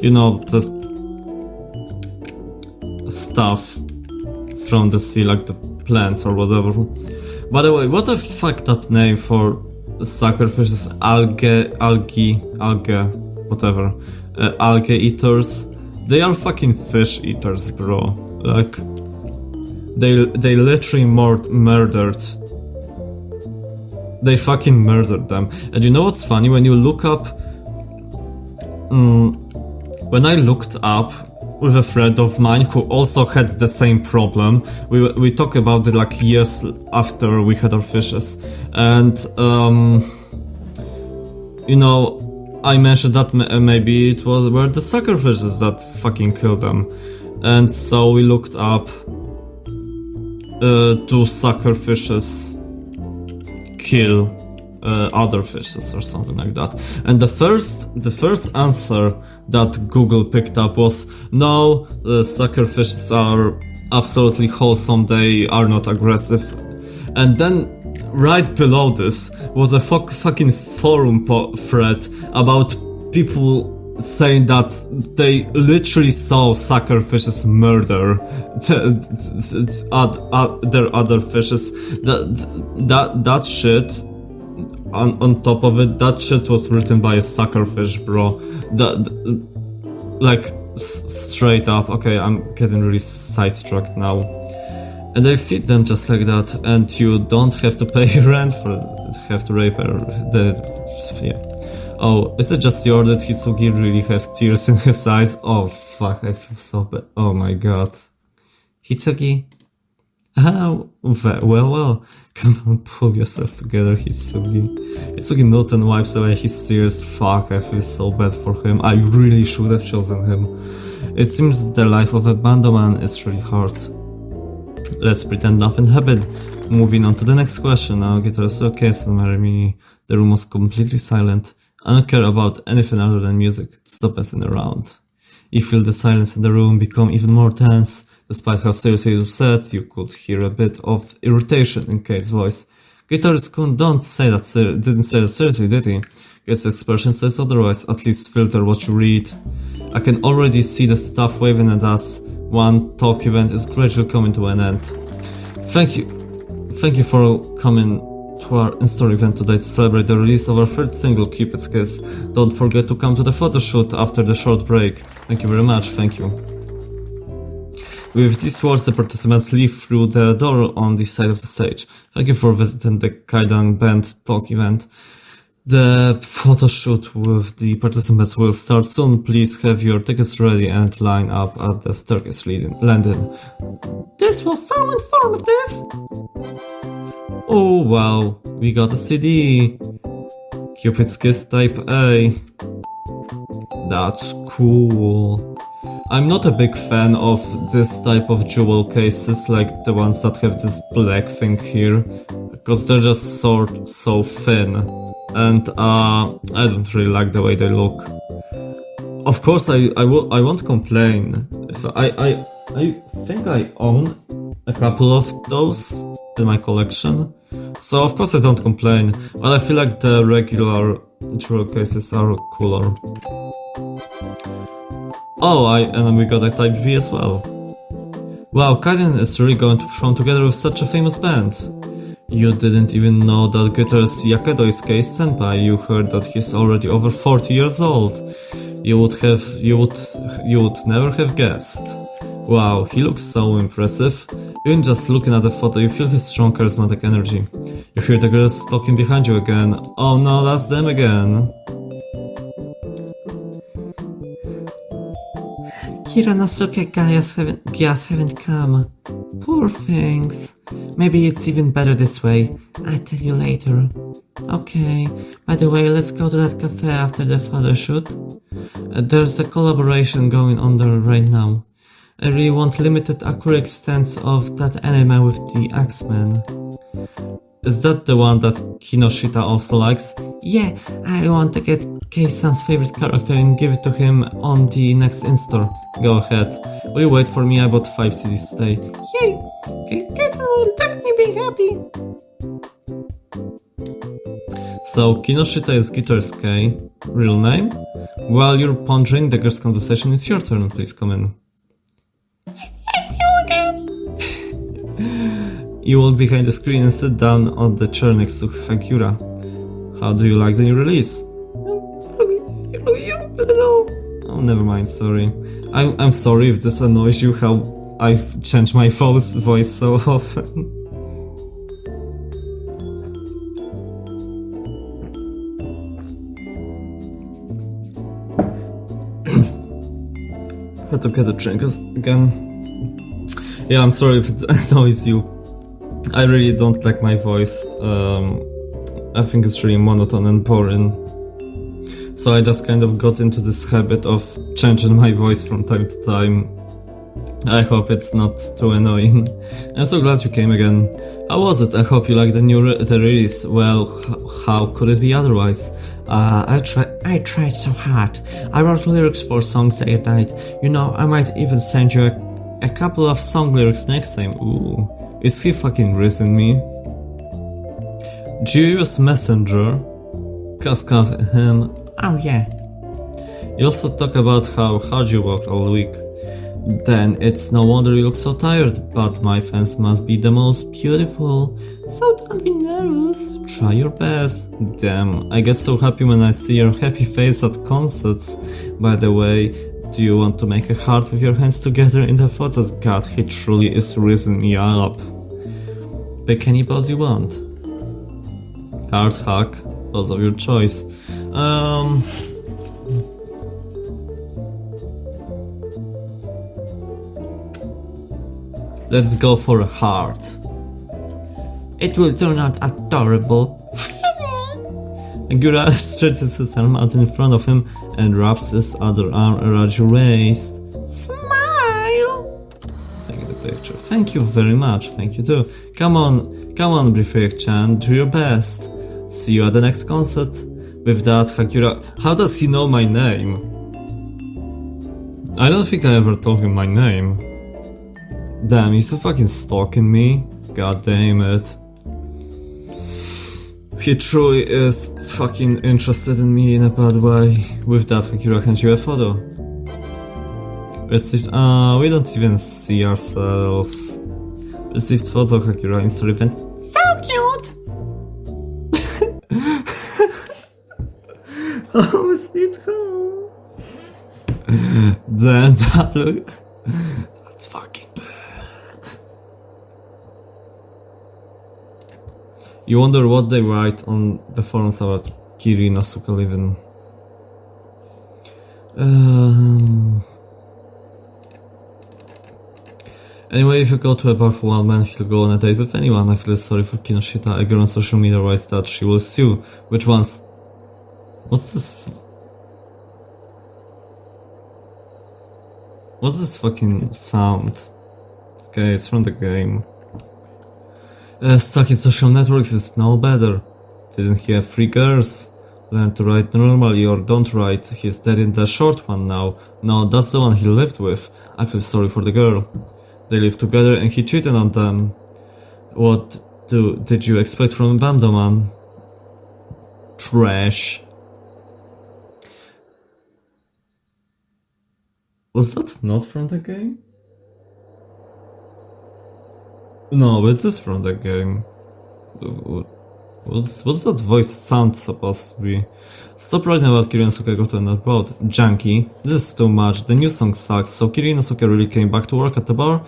Speaker 1: you know, the stuff from the sea, like the plants or whatever. By the way, what a fucked up name for suckerfishes, algae, whatever. Algae eaters. They are fucking fish eaters, bro. Like, they literally murdered. They fucking murdered them. And you know what's funny? When you look up... when I looked up with a friend of mine who also had the same problem, we talked about it like years after we had our fishes. And, you know, I mentioned that maybe it were the suckerfishes that fucking killed them. And so we looked up do suckerfishes kill other fishes or something like that. And the first answer that Google picked up was no, the suckerfishes are absolutely wholesome, they are not aggressive. And then right below this was a fucking forum thread about people saying that they literally saw suckerfishes murder their other fishes. That shit, on top of it, that shit was written by a suckerfish, bro. Like, straight up. Okay, I'm getting really sidetracked now. And they feed them just like that, and you don't have to pay rent have to rape her. Yeah. Oh, is it just your that Hitsugi really have tears in his eyes? Oh fuck, I feel so bad. Oh my god. Hitsugi? Well, come on, pull yourself together, Hitsugi. Hitsugi nods and wipes away his tears. Fuck, I feel so bad for him. I really should have chosen him. It seems the life of a bando man is really hard. Let's pretend nothing happened. Moving on to the next question. Now, guitarist, okay, so marry me. The room was completely silent. I don't care about anything other than music. Stop messing around. You feel the silence in the room become even more tense. Despite how seriously it was said, you could hear a bit of irritation in Kate's voice. Guitarist Kun didn't say that seriously, did he? Kate's expression says otherwise. At least filter what you read. I can already see the stuff waving at us. One talk event is gradually coming to an end. Thank you for coming to our in-store event today to celebrate the release of our third single, Cupid's Kiss. Don't forget to come to the photo shoot after the short break. Thank you very much, thank you. With these words, the participants leave through the door on this side of the stage. Thank you for visiting the Kaidan Band talk event. The photo shoot with the participants will start soon. Please have your tickets ready and line up at the staircase landing. This was so informative! Oh wow, we got a CD. Cupid's Kiss Type A. That's cool. I'm not a big fan of this type of jewel cases, like the ones that have this black thing here, because they're just so thin, and I don't really like the way they look. Of course, I won't complain. If I think I own a couple of those in my collection, so of course I don't complain, but I feel like the regular jewel cases are cooler. Oh, and we got a Type B as well. Wow, Kaiden is really going to perform together with such a famous band. You didn't even know that guitarist Yakedo is Kei's senpai. You heard that he's already over 40 years old. You would never have guessed. Wow, he looks so impressive. Even just looking at the photo, you feel his strong charismatic energy. You hear the girls talking behind you again. Oh no, that's them again.
Speaker 2: Hironosuke Gyas haven't come. Poor things. Maybe it's even better this way. I'll tell you later. Okay, by the way, let's go to that cafe after the photo shoot. There's a collaboration going on there right now. I really want limited accurate extents of that anime with the X-Men. Is that the one that Kinoshita also likes? Yeah, I want to get Kei-san's favorite character and give it to him on the next in-store. Go ahead. Will you wait for me? I bought 5 CDs today. Yay! Kei-san will definitely be happy! So, Kinoshita is guitarist Kei. Real name? While you're pondering the girl's conversation, it's your turn. Please come in. It's you again!
Speaker 1: You walk behind the screen and sit down on the chair next to Hagiura. How do you like the new release? Oh, never mind, sorry. I'm sorry if this annoys you how I've changed my voice so often. Had to get a drink again. Yeah, I'm sorry if it annoys you. I really don't like my voice. I think it's really monotone and boring. So I just kind of got into this habit of changing my voice from time to time. I hope it's not too annoying. I'm so glad you came again. How was it? I hope you liked the release. Well, how could it be otherwise? I tried so hard. I wrote lyrics for songs that night. You know, I might even send you a couple of song lyrics next time. Ooh, is he fucking rizzing me? Do you use Messenger? Cough cough, him.
Speaker 2: Oh yeah.
Speaker 1: You also talk about how hard you worked all week. Then it's no wonder you look so tired, but my fans must be the most beautiful. So don't be nervous, try your best. Damn, I get so happy when I see your happy face at concerts. By the way, do you want to make a heart with your hands together in the photos? God, he truly is raising me up. Pick any pose you want. Heart hug, pose of your choice. Let's go for a heart.
Speaker 2: It will turn out adorable.
Speaker 1: Hagiura stretches his arm out in front of him and wraps his other arm around your waist.
Speaker 2: Smile!
Speaker 1: Take the picture. Thank you very much. Thank you too. Come on, Briefreak-chan, do your best. See you at the next concert. With that, Hagiura... How does he know my name? I don't think I ever told him my name. Damn, he's so fucking stalking me. God damn it. He truly is fucking interested in me in a bad way. With that, Hagiura hands you a photo. Received. We don't even see ourselves. Received photo, Hagiura, in story events.
Speaker 2: So cute!
Speaker 1: Oh, sweet home. Damn, that look. That's fucking bad. You wonder what they write on the forums about Kiri and Asuka living. Anyway, if you go to a bar for one man, he'll go on a date with anyone. I feel sorry for Kinoshita. A girl on social media writes that she will sue. Which ones? What's this? What's this fucking sound? Okay, it's from the game. Stuck in social networks is no better. Didn't he have 3 girls? Learn to write normally or don't write. He's dead in the short one now. No, that's the one he lived with. I feel sorry for the girl. They lived together and he cheated on them. What did you expect from a Bando man? Trash. Was that not from the game? No, it is from the game. What's that voice sound supposed to be? Stop writing about Kiri and Asuka go to another boat. Junkie. This is too much. The new song sucks. So Kiri and Asuka really came back to work at the bar?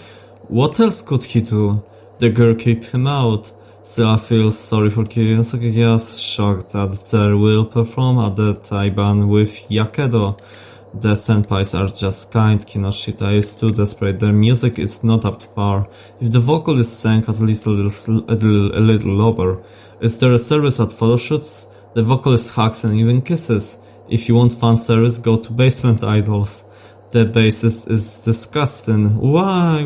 Speaker 1: What else could he do? The girl kicked him out. Still, I feel sorry for Kiri and Asuka. Yes, shocked that they will perform at the Taiban with Yakedo. The senpais are just kind. Kinoshita is too desperate. Their music is not up to par. If the vocalist sang at least a little lower. Is there a service at photoshoots? The vocalist hugs and even kisses. If you want fan service, go to Basement Idols. The bassist is disgusting. Why are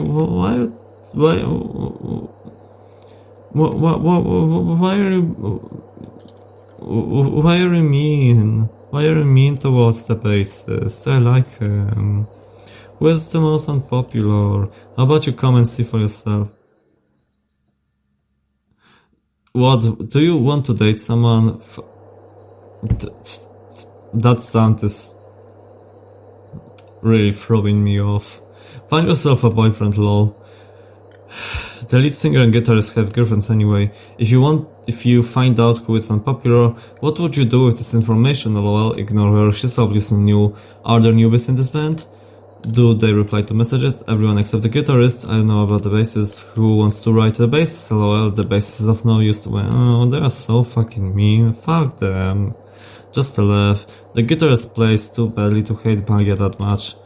Speaker 1: you mean? Why are you mean towards the bassist? I like him. Who is the most unpopular? How about you come and see for yourself? What? Do you want to date someone? That sound is really throwing me off. Find yourself a boyfriend, lol. The lead singer and guitarist have girlfriends anyway. If you find out who is unpopular, what would you do with this information? LOL, ignore her, she's obviously new. Are there newbies in this band? Do they reply to messages? Everyone except the guitarist. I don't know about the bassist. Who wants to write the bass? LOL, the bassist is of no use to me. Oh, they are so fucking mean. Fuck them. Just a laugh. The guitarist plays too badly to hate BANGYA that much.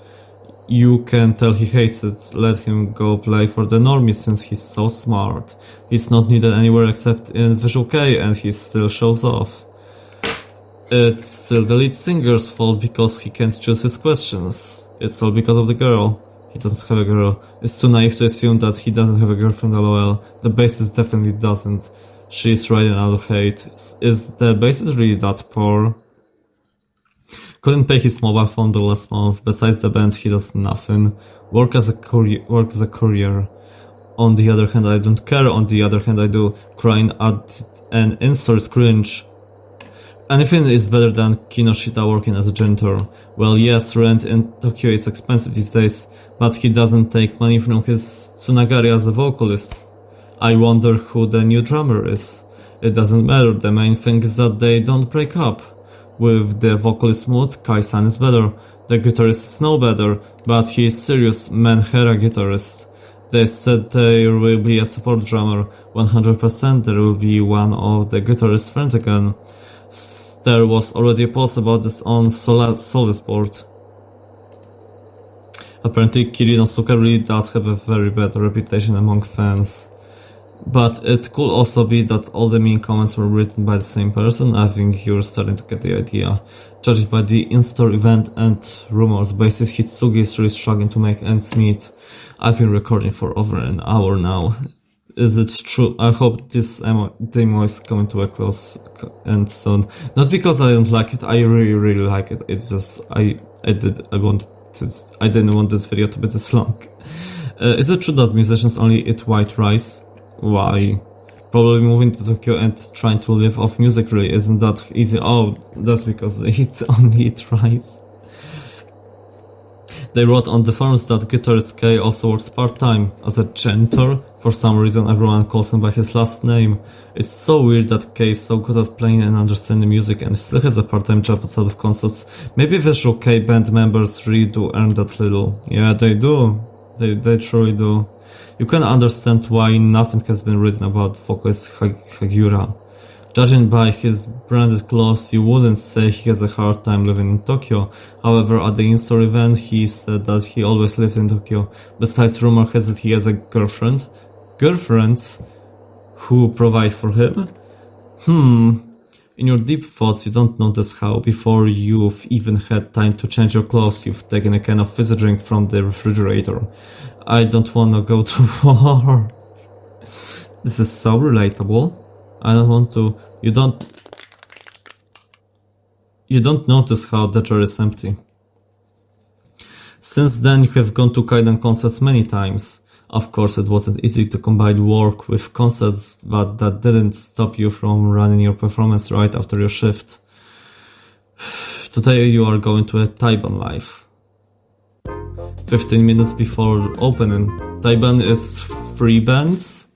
Speaker 1: You can tell he hates it. Let him go play for the normies since he's so smart. He's not needed anywhere except in Visual K and he still shows off. It's still the lead singer's fault because he can't choose his questions. It's all because of the girl. He doesn't have a girl. It's too naive to assume that he doesn't have a girlfriend, LOL. The bassist definitely doesn't. She's riding out of hate. Is the bassist really that poor? Couldn't pay his mobile phone bill last month. Besides the band, he does nothing. Work as a courier. On the other hand, I don't care. On the other hand, I do. Crying at an in-store is cringe. Anything is better than Kinoshita working as a janitor. Well, yes, rent in Tokyo is expensive these days, but he doesn't take money from his Tsunagari as a vocalist. I wonder who the new drummer is. It doesn't matter, the main thing is that they don't break up. With the vocalist mood, Kai-san is better. The guitarist is no better, but he is serious Menhera guitarist. They said there will be a support drummer. 100% there will be one of the guitarist's friends again. There was already a post about this on Solasport. Apparently Kirinosuke really does have a very bad reputation among fans. But it could also be that all the mean comments were written by the same person. I think you're starting to get the idea. Judging by the in-store event and rumors, bassist Hitsugi is really struggling to make ends meet. I've been recording for over an hour now. Is it true? I hope this demo is coming to a close end soon. Not because I don't like it, I really like it. It's just, I didn't want this video to be this long. Is it true that musicians only eat white rice? Why? Probably moving to Tokyo and trying to live off music really isn't that easy. Oh, that's because they only eat rice. They wrote on the forums that guitarist Kei also works part-time as a janitor. For some reason everyone calls him by his last name. It's so weird that Kei is so good at playing and understanding music and still has a part-time job outside of concerts. Maybe Visual K band members really do earn that little. Yeah, they do. They truly do. You can understand why nothing has been written about vocalist Hagiura. Judging by his branded clothes, you wouldn't say he has a hard time living in Tokyo. However, at the in-store event, he said that he always lived in Tokyo. Besides, rumor has it he has a girlfriend. Girlfriends who provide for him? In your deep thoughts, you don't notice how, before you've even had time to change your clothes, you've taken a can of fizzy drink from the refrigerator. I don't wanna go to war. This is so relatable. I don't want to. You don't notice how the jar is empty. Since then, you have gone to Kaiden concerts many times. Of course, it wasn't easy to combine work with concerts, but that didn't stop you from running your performance right after your shift. Today you are going to a Taiban live. 15 minutes before opening. Taiban is 3 bands.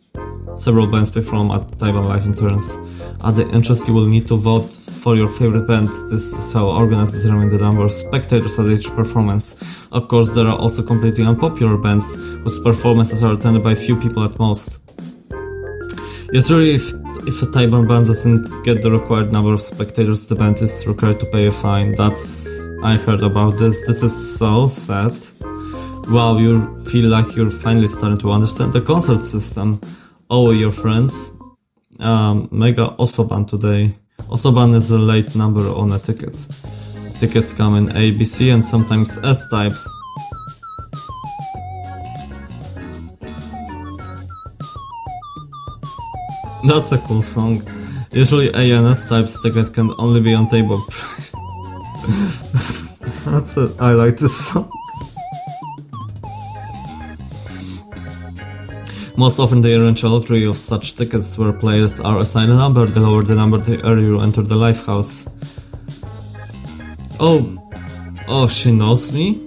Speaker 1: Several bands perform at Taiban Live in turns. At the entrance you will need to vote for your favorite band. This is how organizers determine the number of spectators at each performance. Of course, there are also completely unpopular bands whose performances are attended by few people at most. Usually if a Taiban band doesn't get the required number of spectators, the band is required to pay a fine. I heard about this. This is so sad. Wow, you feel like you're finally starting to understand the concert system. Oh, your friends. Mega Osoban today. Osoban is a late number on a ticket. Tickets come in A, B, C and sometimes S types. That's a cool song. Usually A and S types tickets can only be on table. That's it. I like this song. Most often they arrange a lottery of such tickets where players are assigned a number. The lower the number, the earlier you enter the live house. Oh, she knows me?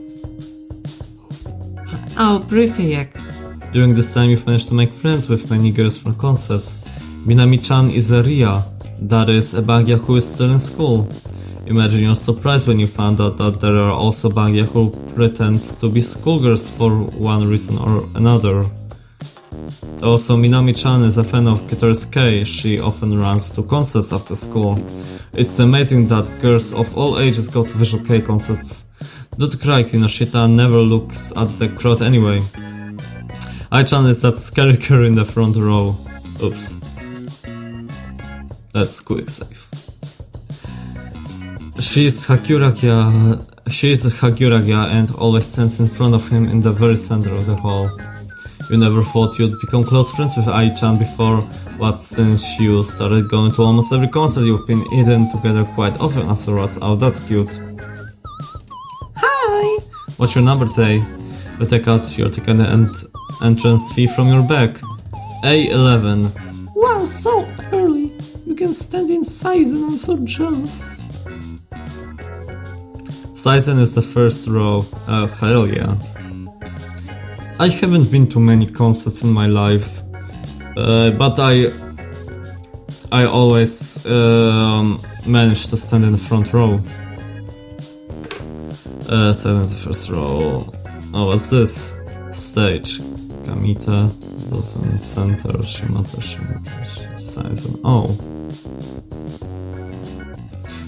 Speaker 2: Oh, Bryfiek.
Speaker 1: During this time you've managed to make friends with many girls from concerts. Minami-chan is a Ria, that is a Bangya who is still in school. Imagine your surprise when you found out that there are also Bangya who pretend to be schoolgirls for one reason or another. Also, Minami-chan is a fan of guitarist Kei. She often runs to concerts after school. It's amazing that girls of all ages go to Visual Kei concerts. Don't cry, Kinoshita never looks at the crowd anyway. Ai-chan is that scary girl in the front row. Oops. That's quick save. She's Hagiura and always stands in front of him in the very center of the hall. You never thought you'd become close friends with Ai-chan before, but since you started going to almost every concert you've been eating together quite often afterwards. Oh, that's cute.
Speaker 2: Hi!
Speaker 1: What's your number today? You take out your ticket and entrance fee from your bag. A11.
Speaker 2: Wow, so early! You can stand in Saizen, I'm so jealous.
Speaker 1: Saizen is the first row. Oh, hell yeah. I haven't been to many concerts in my life, but I always managed to stand in the front row. Stand in the first row. Oh, what's this? Stage. Kamita, Dozen, Center, Shimata, Saizen. Oh.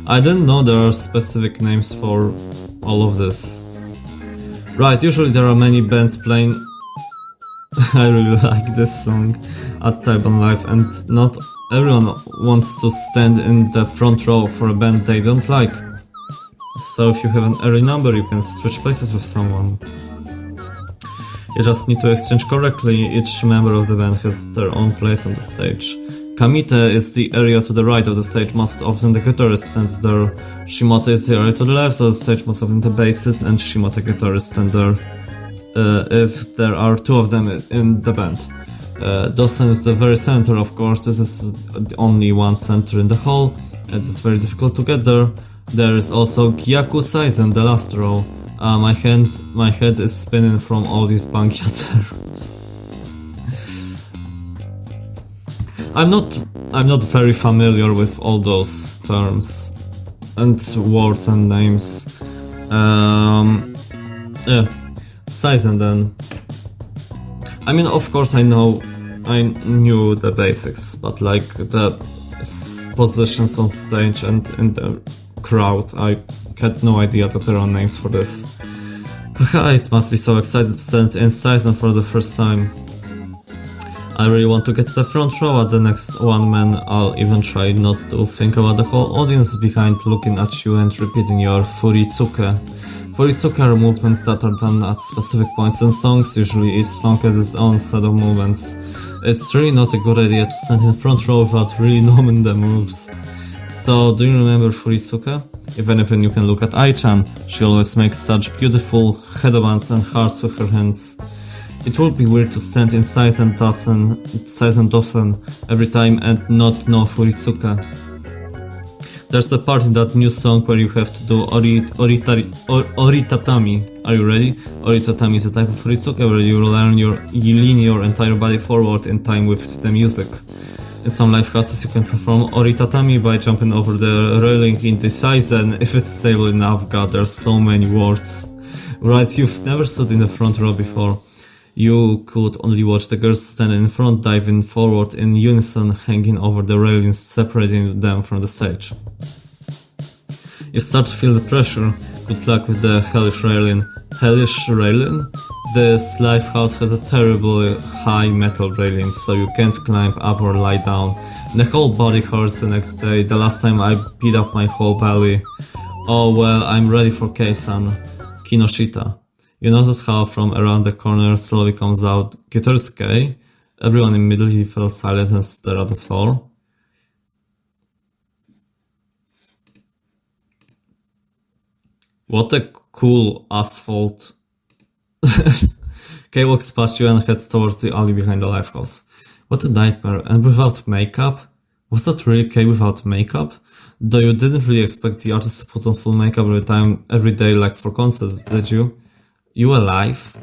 Speaker 1: I didn't know there are specific names for all of this. Right, usually there are many bands playing. I really like this song at Taiban Live, and not everyone wants to stand in the front row for a band they don't like. So if you have an early number, you can switch places with someone. You just need to exchange correctly. Each member of the band has their own place on the stage. Kamite is the area to the right of the stage, most often the guitarist stands there. Shimata is the area to the left of the stage, most often the bassist and Shimata guitarist stand there, if there are two of them in the band. Dosen is the very center, of course. This is the only one center in the hall. It is very difficult to get there. There is also Gyaku Saizen, the last row. My head is spinning from all these Bangya terms. I'm not very familiar with all those terms and words and names. Yeah, Saizen then. I mean, of course I knew the basics, but like the positions on stage and in the crowd, I had no idea that there are names for this. It must be so exciting to stand in Saizen for the first time. I really want to get to the front row at the next one, man. I'll even try not to think about the whole audience behind looking at you and repeating your furitsuke. Furitsuke are movements that are done at specific points in songs. Usually each song has its own set of movements. It's really not a good idea to stand in front row without really knowing the moves. So, do you remember furitsuke? If anything, you can look at Ai-chan. She always makes such beautiful headbands and hearts with her hands. It would be weird to stand in Saizen Dosen every time and not know furitsuke. There's a part in that new song where you have to do oritatami. Are you ready? Oritatami is a type of furitsuke where you lean your entire body forward in time with the music. In some live houses you can perform oritatami by jumping over the railing in the Saizen if it's stable enough. God, there's so many words. Right, you've never stood in the front row before. You could only watch the girls standing in front, diving forward in unison, hanging over the railings, separating them from the stage. You start to feel the pressure. Good luck with the hellish railing. Hellish railing? This live house has a terribly high metal railing, so you can't climb up or lie down. The whole body hurts the next day. The last time I beat up my whole belly. Oh well, I'm ready for Kei-san. Kinoshita. You notice how from around the corner slowly comes out guitarist Kei. Everyone in the middle, he fell silent and stared at the floor. What a cool asphalt. Kei walks past you and heads towards the alley behind the live house. What a nightmare, and without makeup? Was that really Kei without makeup? Though you didn't really expect the artist to put on full makeup every day like for concerts, did you? You alive?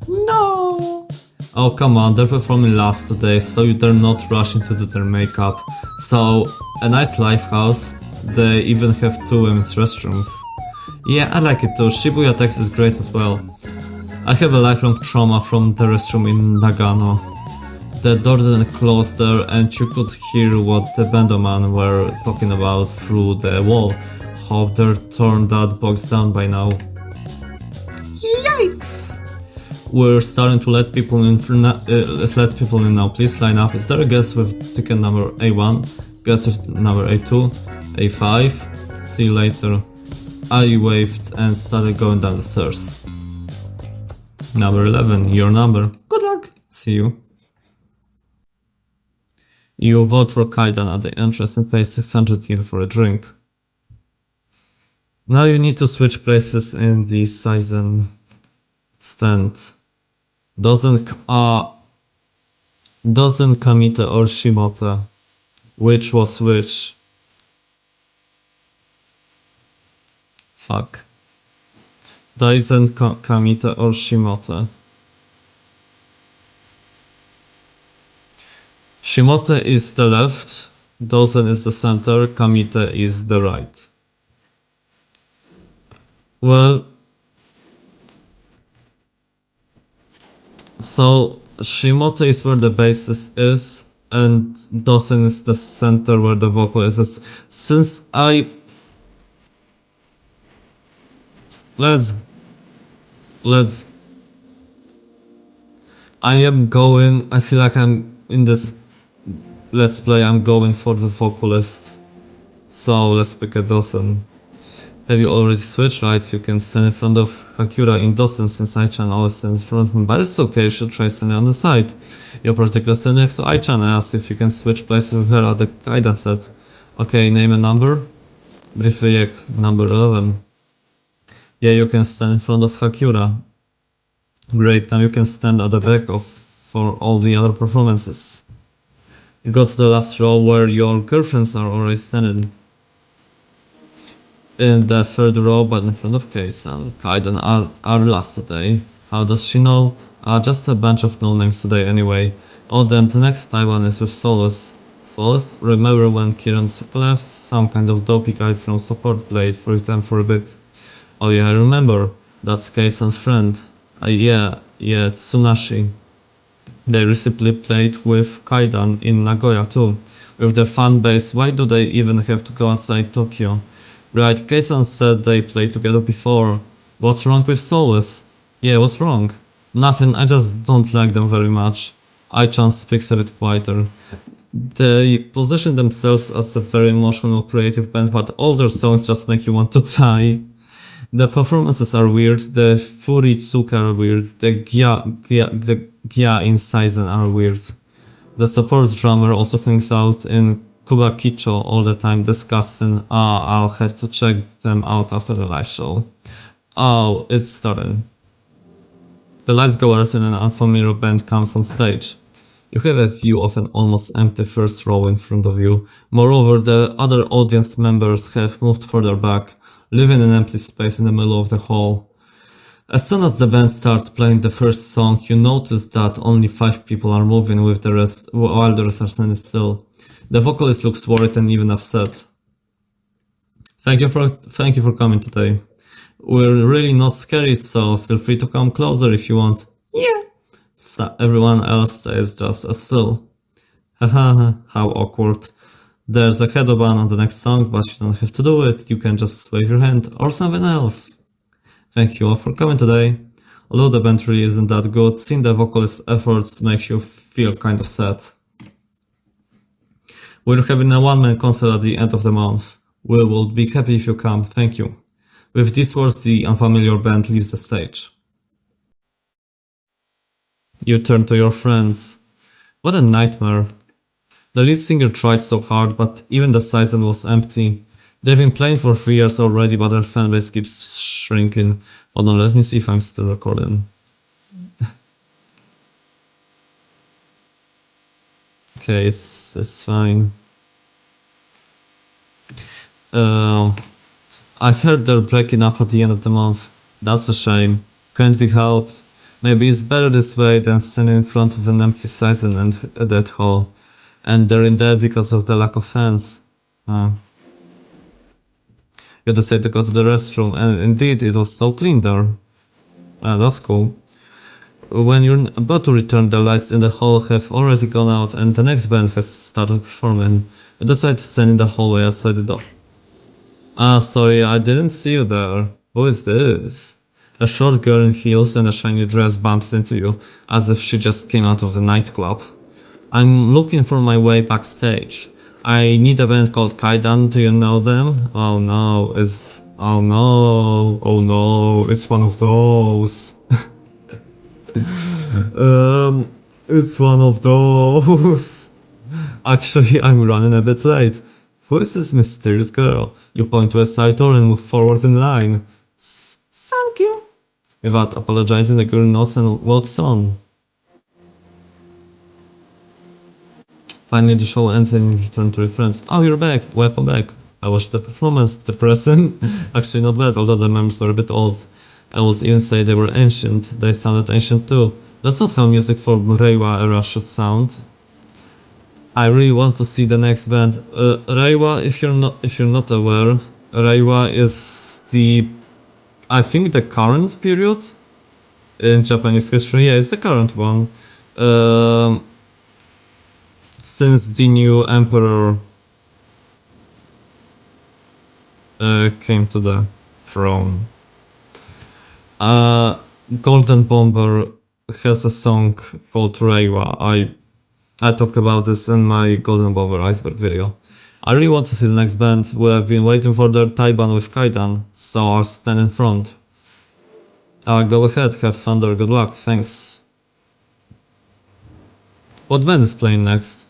Speaker 2: No!
Speaker 1: Oh come on, they're performing last today, so they're not rushing to do their makeup. So, a nice lifehouse. They even have 2 women's restrooms. Yeah, I like it too. Shibuya Tex is great as well. I have a lifelong trauma from the restroom in Nagano. The door didn't close there and you could hear what the bandoman were talking about through the wall. Hope they're torn that box down by now. Yikes! We're starting to let people in now. Please line up. Is there a guest with ticket number A1? Guest with number A2? A5? See you later. I waved and started going down the stairs. Number 11, your number. Good luck. See you. You vote for Kaidan at the entrance and pay 600 yen for a drink. Now you need to switch places in the Saizen stand. Doesn't Kamite or Shimote? Which was which? Fuck. Doesn't Kamite or Shimote? Shimote is the left, Dozen is the center, Kamite is the right. Well, so Shimote is where the bass is, and Dozen is the center where the vocal is. Since let's I feel like I'm in this let's play, I'm going for the vocalist. So let's pick a Dozen. Have you already switched? Right, you can stand in front of Hagiura in Dosen since Ai-chan always stands in front of him, but it's okay, you should try standing on the side. Your particular stand next to Ai-chan and ask if you can switch places with her at the guidance set. Okay, name a number. Briefly, number 11. Yeah, you can stand in front of Hagiura. Great, now you can stand at the back for all the other performances. You go to the last row where your girlfriends are already standing. In the third row, but in front of Case and Kaiden are last today. How does she know? Just a bunch of no-names today anyway. Oh damn, the next Taiwan is with Solace. Solace? Remember when Kiran Super left? Some kind of dopey guy from support played for them for a bit. Oh yeah, I remember. That's Keisan's friend. Yeah, Tsunashi. They recently played with Kaidan in Nagoya too. With their fan base, why do they even have to go outside Tokyo? Right, Keisan said they played together before. What's wrong with Solace? Yeah, what's wrong? Nothing, I just don't like them very much. Ai-chan speaks a bit quieter. They position themselves as a very emotional, creative band, but all their songs just make you want to die. The performances are weird, the Furitsuka are weird, the Gya in Saizen are weird. The support drummer also hangs out in Kubakicho all the time discussing, I'll have to check them out after the live show. Oh, it started. The lights go out and an unfamiliar band comes on stage. You have a view of an almost empty first row in front of you. Moreover, the other audience members have moved further back, leaving an empty space in the middle of the hall. As soon as the band starts playing the first song, you notice that only 5 people are moving with the rest, while the rest are standing still. The vocalist looks worried and even upset. Thank you for coming today. We're really not scary, so feel free to come closer if you want. Yeah. So everyone else stays just as still. Haha, how awkward. There's a headband on the next song, but you don't have to do it. You can just wave your hand or something else. Thank you all for coming today. Although the band really isn't that good, seeing the vocalist's efforts makes you feel kind of sad. We're having a one-man concert at the end of the month. We will be happy if you come, thank you. With these words, the unfamiliar band leaves the stage. You turn to your friends. What a nightmare. The lead singer tried so hard, but even the Saizen was empty. They've been playing for 3 years already, but their fanbase keeps shrinking. Hold on, let me see if I'm still recording. Okay, it's fine. I heard they're breaking up at the end of the month. That's a shame. Can't be helped. Maybe it's better this way than standing in front of an empty Sizen and a dead hall. And they're in there because of the lack of fans. You decide to go to the restroom, and indeed it was so clean there. That's cool. When you're about to return, the lights in the hall have already gone out and the next band has started performing. You decide to stand in the hallway outside the door. Sorry, I didn't see you there. Who is this? A short girl in heels and a shiny dress bumps into you, as if she just came out of the nightclub. I'm looking for my way backstage. I need a band called Kaidan, do you know them? Oh no, it's one of those. It's one of those. Actually, I'm running a bit late. Who is this mysterious girl? You point to a side door and move forward in line. Thank you. Without apologizing, the girl nods and walks on. Finally, the show ends and you return to your friends. Oh, you're back. Welcome back. I watched the performance. The present? Actually, not bad, although the members were a bit old. I would even say they were ancient. They sounded ancient too. That's not how music from Reiwa era should sound. I really want to see the next band. Reiwa, if you're not aware, Reiwa is I think the current period in Japanese history. Yeah, it's the current one. Since the new emperor came to the throne. Golden Bomber has a song called Reiwa. I talked about this in my Golden Bomber Iceberg video. I really want to see the next band. We have been waiting for their Taiban with Kaidan, so I'll stand in front. Go ahead, have fun there, good luck, thanks. What band is playing next?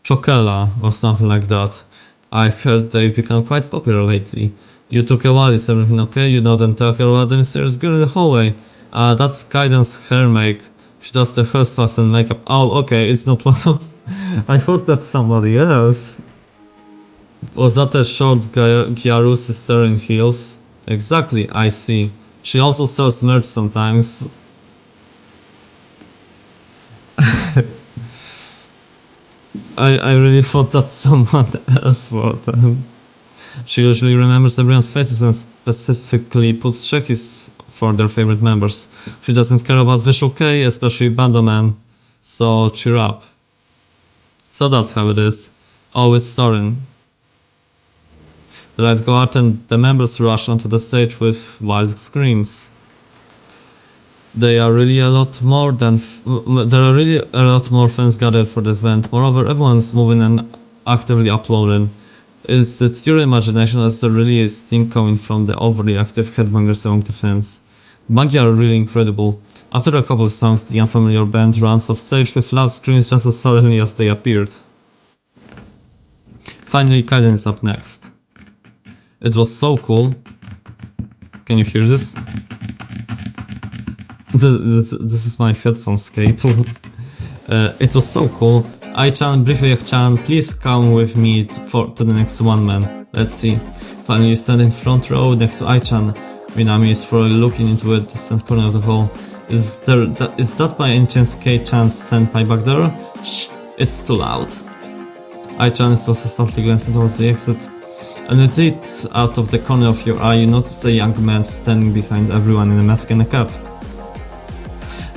Speaker 1: Chokela, or something like that. I heard they've become quite popular lately. You took a while, is everything okay? You know, then tell her about the mysterious girl in the hallway. That's Kaidan's hair make. She does the hairstyles and makeup. Oh, okay, it's not one of... I thought that's somebody else. Was that a short Gyaru sister in heels? Exactly, I see. She also sells merch sometimes. I really thought that's someone else for them. She usually remembers everyone's faces and specifically puts checkies for their favorite members. She doesn't care about Visual K, especially Bandoman. So cheer up. So that's how it is. Oh, it's Soren. The lights go out and the members rush onto the stage with wild screams. There are really a lot more fans gathered for this event. Moreover, everyone's moving and actively uploading. Is it your imagination, as there really is steam coming from the overly active headbangers among the fans? BANGYA are really incredible. After a couple of songs, the unfamiliar band runs off stage with loud screams just as suddenly as they appeared. Finally, Kaiden is up next. It was so cool. Can you hear this? This is my headphones cable. It was so cool. I-chan, Briefejak-chan, please come with me to the next one, man. Let's see. Finally standing front row next to I-chan. Minami is thoroughly looking into a distant corner of the hall. Is that by any chance K-chan's senpai back there? Shh, it's too loud. I-chan is also softly glancing towards the exit. And indeed, out of the corner of your eye, you notice a young man standing behind everyone in a mask and a cap.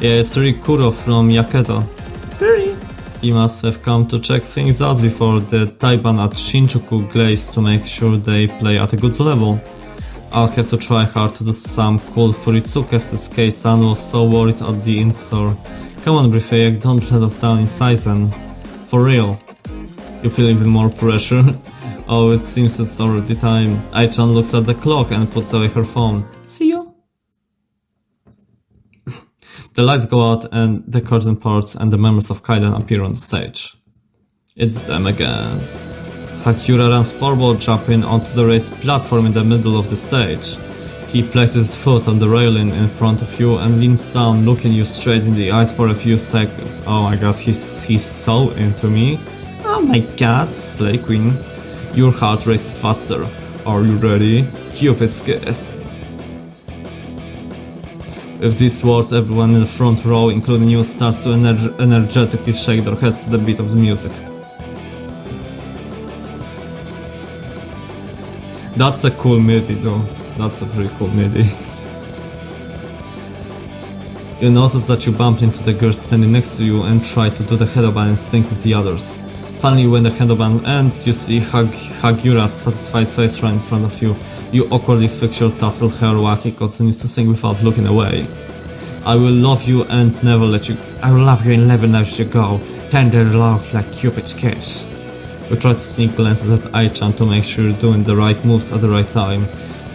Speaker 1: Yeah, it's Rikuro from Yaketo. Hurry! He must have come to check things out before the Taiban at Shinjuku glaze to make sure they play at a good level. I'll have to try hard to do some cool Furitsuke since Kei-san was so worried at the in-store. Come on, Briefejak, don't let us down in Saizen. For real. You feel even more pressure? Oh, it seems it's already time. Ai-chan looks at the clock and puts away her phone. See you. The lights go out and the curtain parts and the members of Kaiden appear on the stage. It's them again. Hagiura runs forward, jumping onto the raised platform in the middle of the stage. He places his foot on the railing in front of you and leans down, looking you straight in the eyes for a few seconds. Oh my god, he's so into me. Oh my god, Slay Queen. Your heart races faster. Are you ready? Cupid's kiss. With these words, everyone in the front row, including you, starts to energetically shake their heads to the beat of the music. That's a cool MIDI though. That's a pretty cool MIDI. You notice that you bump into the girl standing next to you and try to do the headband in sync with the others. Finally, when the headband ends, you see Hagiura's satisfied face right in front of you. You awkwardly fix your tousled hair while he continues to sing without looking away. I will love you and never let you go. Tender love like Cupid's kiss. You try to sneak glances at Ai-chan to make sure you're doing the right moves at the right time.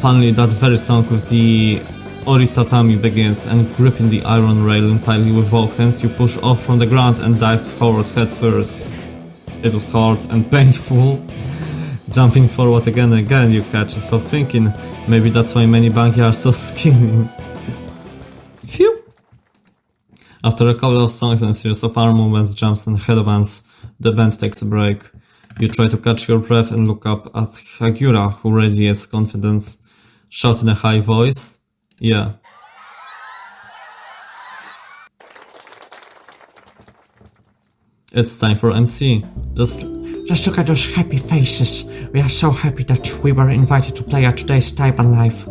Speaker 1: Finally, that very song with the Oritatami begins, and gripping the iron railing tightly with both hands, you push off from the ground and dive forward head first. It was hard and painful. Jumping forward again and again, you catch yourself thinking, maybe that's why many BANGYA are so skinny. Phew! After a couple of songs and a series of arm movements, jumps and headbands, the band takes a break. You try to catch your breath and look up at Hagiura, who radiates confidence. Shout in a high voice, yeah. It's time for MC. Just look at those happy faces. We are so happy that we were invited to play at today's Taiban Live.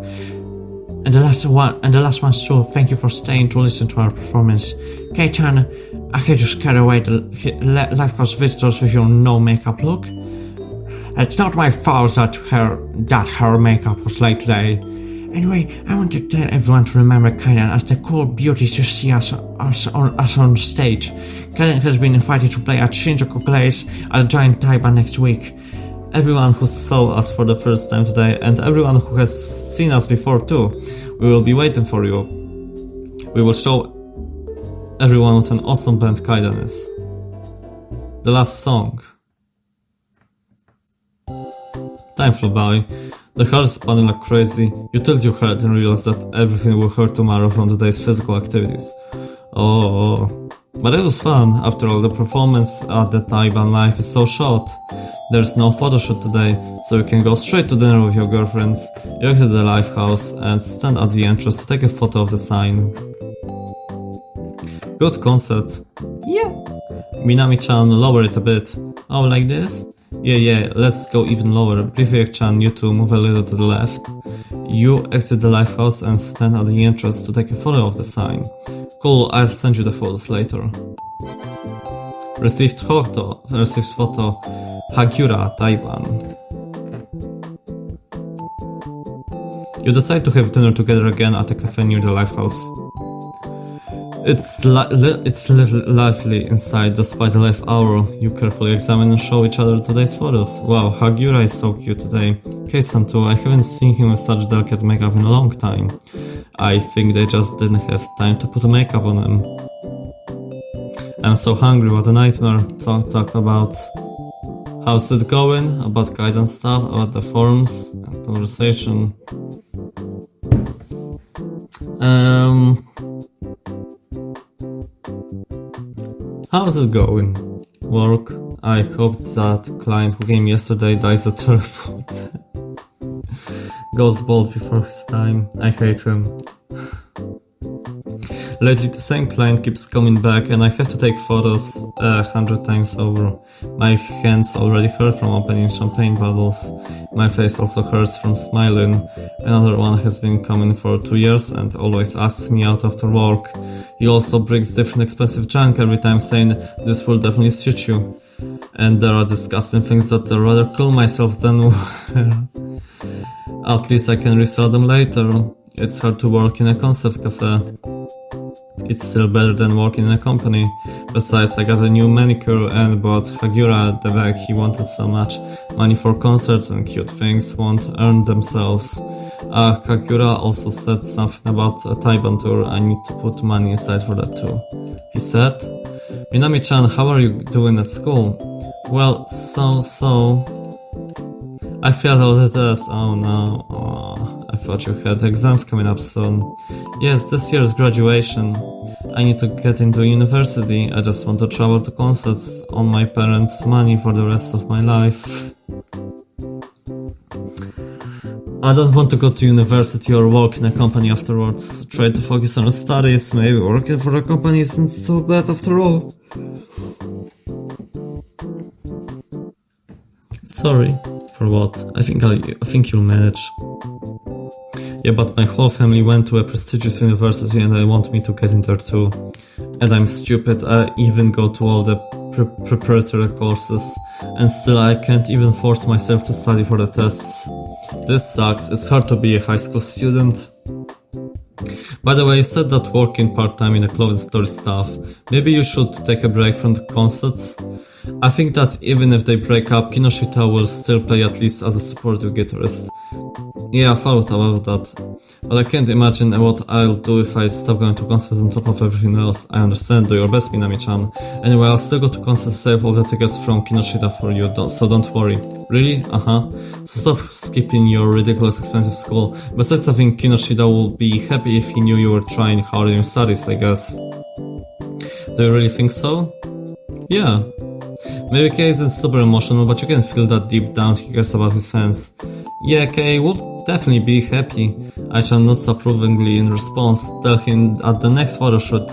Speaker 1: And the last one, so thank you for staying to listen to our performance. Kei-chan, I could just scare away the Lifehouse visitors with your no makeup look. It's not my fault that her makeup was late today. Anyway, I want to tell everyone to remember Kaiden as the cool beauties you see us on stage. Kaiden has been invited to play at Shinjuku Glaze at the Giant Taiban next week. Everyone who saw us for the first time today, and everyone who has seen us before too, we will be waiting for you. We will show everyone what an awesome band Kaiden is. The last song. Time flew by. The heart is spinning like crazy. You tilt your head and realize that everything will hurt tomorrow from today's physical activities. Oh. But it was fun. After all, the performance at the Taiban Live is so short. There's no photo shoot today, so you can go straight to dinner with your girlfriends. You exit the live house and stand at the entrance to take a photo of the sign. Good concert. Yeah. Minami-chan, lower it a bit. Oh, like this? Yeah, let's go even lower. Prefect-chan, you two move a little to the left. You exit the live house and stand at the entrance to take a photo of the sign. Cool, I'll send you the photos later. Received photo, Hagiura, Taiban. You decide to have dinner together again at a cafe near the live house. It's lively inside despite the live hour. You carefully examine and show each other today's photos. Wow, Hagiura is so cute today. Kei-san too, I haven't seen him with such delicate makeup in a long time. I think they just didn't have time to put makeup on him. I'm so hungry, what a nightmare. Talk about how's it going, about guidance stuff, about the forums and conversation. How's it going? Work. I hope that client who came yesterday dies a terrible death. Goes bald before his time. I hate him. Lately the same client keeps coming back and I have to take photos 100 times over. My hands already hurt from opening champagne bottles. My face also hurts from smiling. Another one has been coming for 2 years and always asks me out after work. He also brings different expensive junk every time saying this will definitely suit you. And there are disgusting things that I'd rather kill myself than at least I can resell them later. It's hard to work in a concept cafe. It's still better than working in a company. Besides, I got a new manicure and bought Hagiura the bag he wanted so much. Money for concerts and cute things won't earn themselves. Hagiura also said something about a Taiban tour. I need to put money aside for that too. He said, Minami-chan, how are you doing at school? Well, so... I failed all the tests. Oh no. Oh, I thought you had exams coming up soon. Yes, this year's graduation. I need to get into university. I just want to travel to concerts on my parents' money for the rest of my life. I don't want to go to university or work in a company afterwards. Try to focus on studies, maybe working for a company isn't so bad after all. Sorry. For what? I think you'll manage. Yeah, but my whole family went to a prestigious university and they want me to get in there too. And I'm stupid, I even go to all the preparatory courses, and still I can't even force myself to study for the tests. This sucks, it's hard to be a high school student. By the way, you said that working part-time in a clothing store is tough. Maybe you should take a break from the concerts? I think that even if they break up, Kinoshita will still play at least as a supportive guitarist. Yeah, I thought about that. But I can't imagine what I'll do if I stop going to concerts on top of everything else. I understand, do your best, Minami-chan. Anyway, I'll still go to concerts, save all the tickets from Kinoshita for you, so don't worry. Really? Uh-huh. So stop skipping your ridiculous expensive school. Besides, I think Kinoshita will be happy if he knew you were trying hard in your studies, I guess. Do you really think so? Yeah. Maybe Kei isn't super emotional, but you can feel that deep down he cares about his fans. Yeah, Kei would definitely be happy. Ai-chan nods approvingly in response. Tell him at the next photo shoot.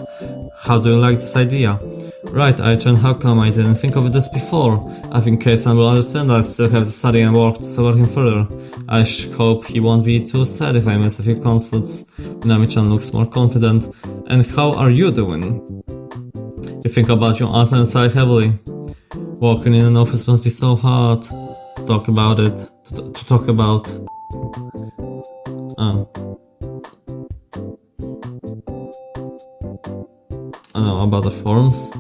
Speaker 1: How do you like this idea? Right, Ai-chan, how come I didn't think of this before? I think Kei-san will understand I still have to study and work to support him further. I hope he won't be too sad if I miss a few concerts. Minami-chan looks more confident. And how are you doing? You think about your answer and sigh heavily. Walking in an office must be so hard. To talk about it. To talk about. I don't know, about the forms?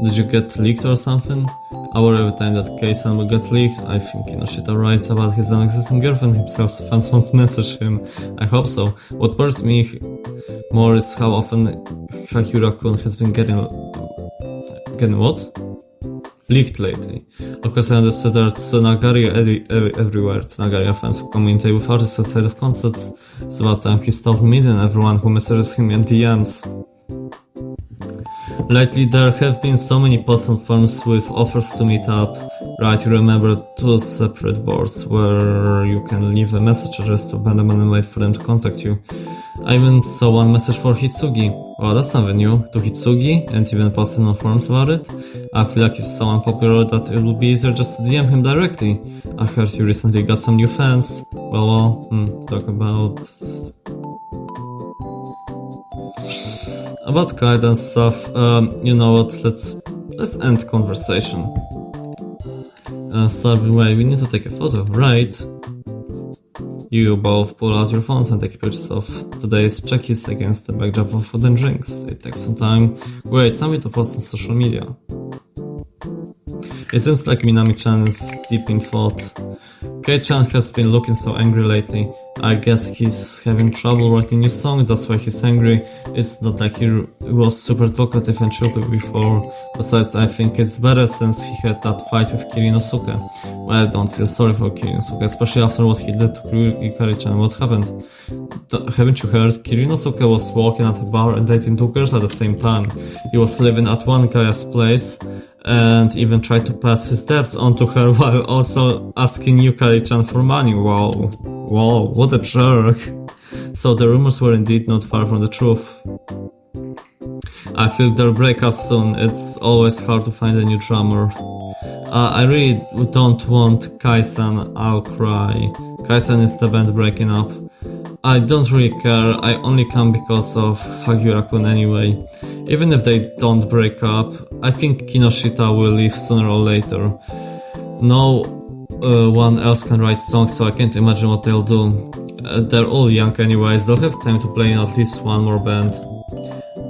Speaker 1: Did you get leaked or something? I worry every time that Kei-san will get leaked. I think Kinoshita writes about his non-existent girlfriend himself, so fans won't message him. I hope so. What worries me more is how often Hagiura-kun has been getting what? Leaked lately. Of course, I understood there are Tsunagari everywhere. Tsunagari are fans who communicate with artists outside of concerts. It's about time he stopped meeting everyone who messages him in DMs. Lately, there have been so many posts on forums with offers to meet up. Right, you remember 2 separate boards where you can leave a message address to abandon and wait for them to contact you. I even saw one message for Hitsugi. Wow, that's something new. To Hitsugi, and even posted on forums about it. I feel like he's so unpopular that it would be easier just to DM him directly. I heard you recently got some new fans. Well, talk about guidance stuff. You know what, let's end conversation. Start with way, we need to take a photo, right? You both pull out your phones and take pictures of today's checkies against the backdrop of food and drinks. It takes some time. Great, something to post on social media. It seems like Minami-chan is deep in thought. Kei-chan has been looking so angry lately. I guess he's having trouble writing new songs, that's why he's angry. It's not like he was super talkative and chirpy before. Besides, I think it's better since he had that fight with Kirinosuke. Well, I don't feel sorry for Kirinosuke, especially after what he did to Yukari-chan. What happened? Haven't you heard? Kirinosuke was working at a bar and dating 2 girls at the same time. He was living at one guy's place and even tried to pass his debts onto her while also asking Yukari-chan for money. Wow, what a jerk. So the rumors were indeed not far from the truth. I feel they'll break up soon. It's always hard to find a new drummer. I really don't want Kai-san. I'll cry. Kai-san is the band breaking up. I don't really care. I only come because of Hagiura-kun anyway. Even if they don't break up, I think Kinoshita will leave sooner or later. No one else can write songs, so I can't imagine what they'll do. They're all young anyways, they'll have time to play in at least one more band.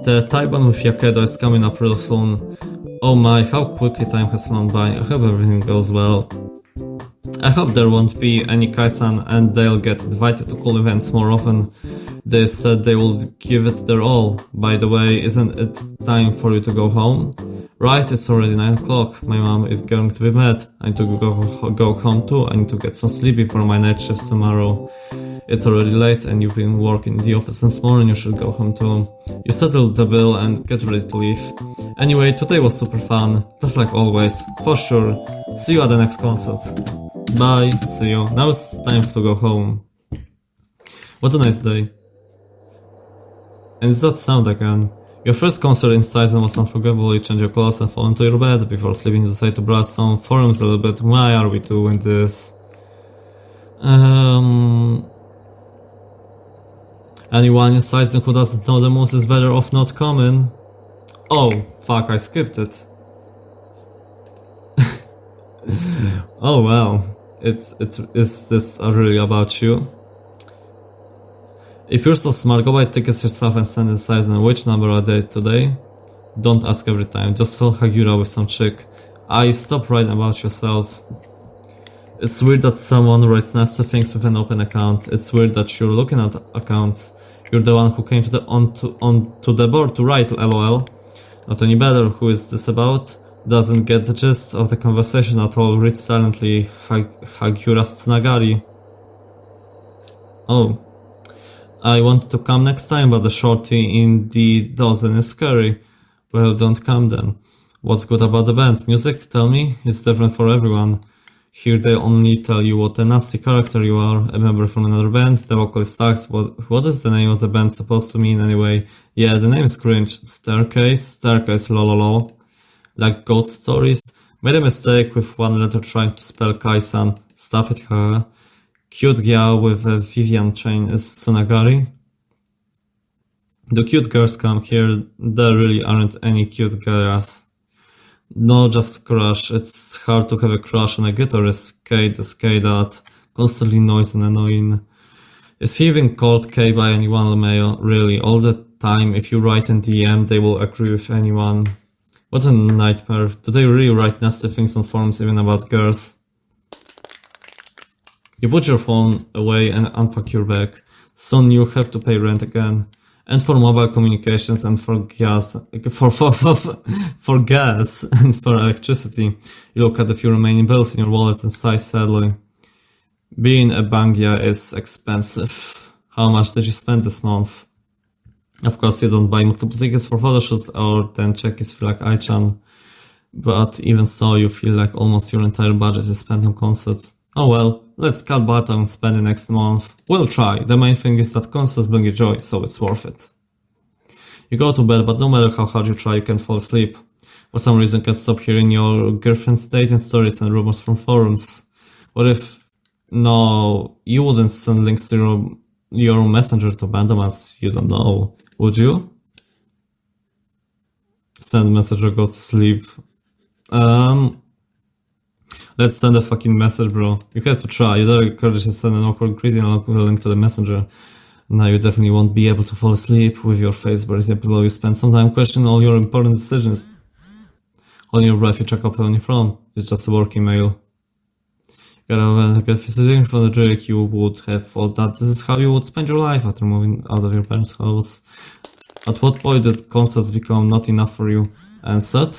Speaker 1: The Taiban with Yakedo is coming up real soon. Oh my, how quickly time has flown by. I hope everything goes well. I hope there won't be any Kai-san and they'll get invited to cool events more often. They said they will give it their all. By the way, isn't it time for you to go home? Right, it's already 9 o'clock. My mom is going to be mad. I need to go home too. I need to get some sleep before my night shifts tomorrow. It's already late and you've been working in the office since morning. You should go home too. You settle the bill and get ready to leave. Anyway, today was super fun. Just like always. For sure. See you at the next concert. Bye. See you. Now it's time to go home. What a nice day. And it's that sound again. Your first concert in Taiban was unforgettable. You change your clothes and fall into your bed. Before sleeping, you decide to browse some forums a little bit. Why are we doing this? Anyone in Taiban who doesn't know the most is better off not coming. Oh, fuck, I skipped it. Oh well. Is this really about you? If you're so smart, go buy tickets yourself and send in size and which number are they today? Don't ask every time, just tell Hagiura with some chick. Stop writing about yourself. It's weird that someone writes nasty things with an open account. It's weird that you're looking at accounts. You're the one who came to the onto the board to write LOL. Not any better. Who is this about? Doesn't get the gist of the conversation at all. Read silently. Hagiura's Tsunagari. Oh. I wanted to come next time, but the shorty in the dozen is scary. Well, don't come then. What's good about the band? Music? Tell me? It's different for everyone. Here they only tell you what a nasty character you are, a member from another band, the vocalist sucks. What is the name of the band supposed to mean anyway? Yeah, the name is cringe. Staircase, lololo. Like ghost stories? Made a mistake with one letter trying to spell Kaisan. Stop it, haha. Cute gal with a Vivian chain is Tsunagari. The cute girls come here, there really aren't any cute girls. No, just crush. It's hard to have a crush on a guitarist. K, this K that constantly noise and annoying. Is he even called K by anyone, LeMayo? Really, all the time, if you write in DM, they will agree with anyone. What a nightmare. Do they really write nasty things on forums even about girls? You put your phone away and unpack your bag. Soon you have to pay rent again. And for mobile communications and for gas, for gas and for electricity. You look at the few remaining bills in your wallet and sigh sadly. Being a BANGYA is expensive. How much did you spend this month? Of course you don't buy multiple tickets for photoshoots or 10 check-ins for like Aichan. But even so, you feel like almost your entire budget is spent on concerts. Oh well, let's cut back on spending next month. We'll try. The main thing is that concerts bring you joy, so it's worth it. You go to bed, but no matter how hard you try, you can't fall asleep. For some reason, you can't stop hearing your girlfriend's dating stories and rumors from forums. What if... No, you wouldn't send links to your messenger to Bandamas you don't know, would you? Send message or go to sleep. Let's send a fucking message, bro. You have to try. You don't encourage to send an awkward greeting or a link to the messenger. Now you definitely won't be able to fall asleep with your face buried below. You spend some time questioning all your important decisions. Holding your breath, you check up on your phone. It's just a work email. You gotta get visiting from the Drake. You would have thought that this is how you would spend your life after moving out of your parents' house. At what point did concerts become not enough for you? Answered.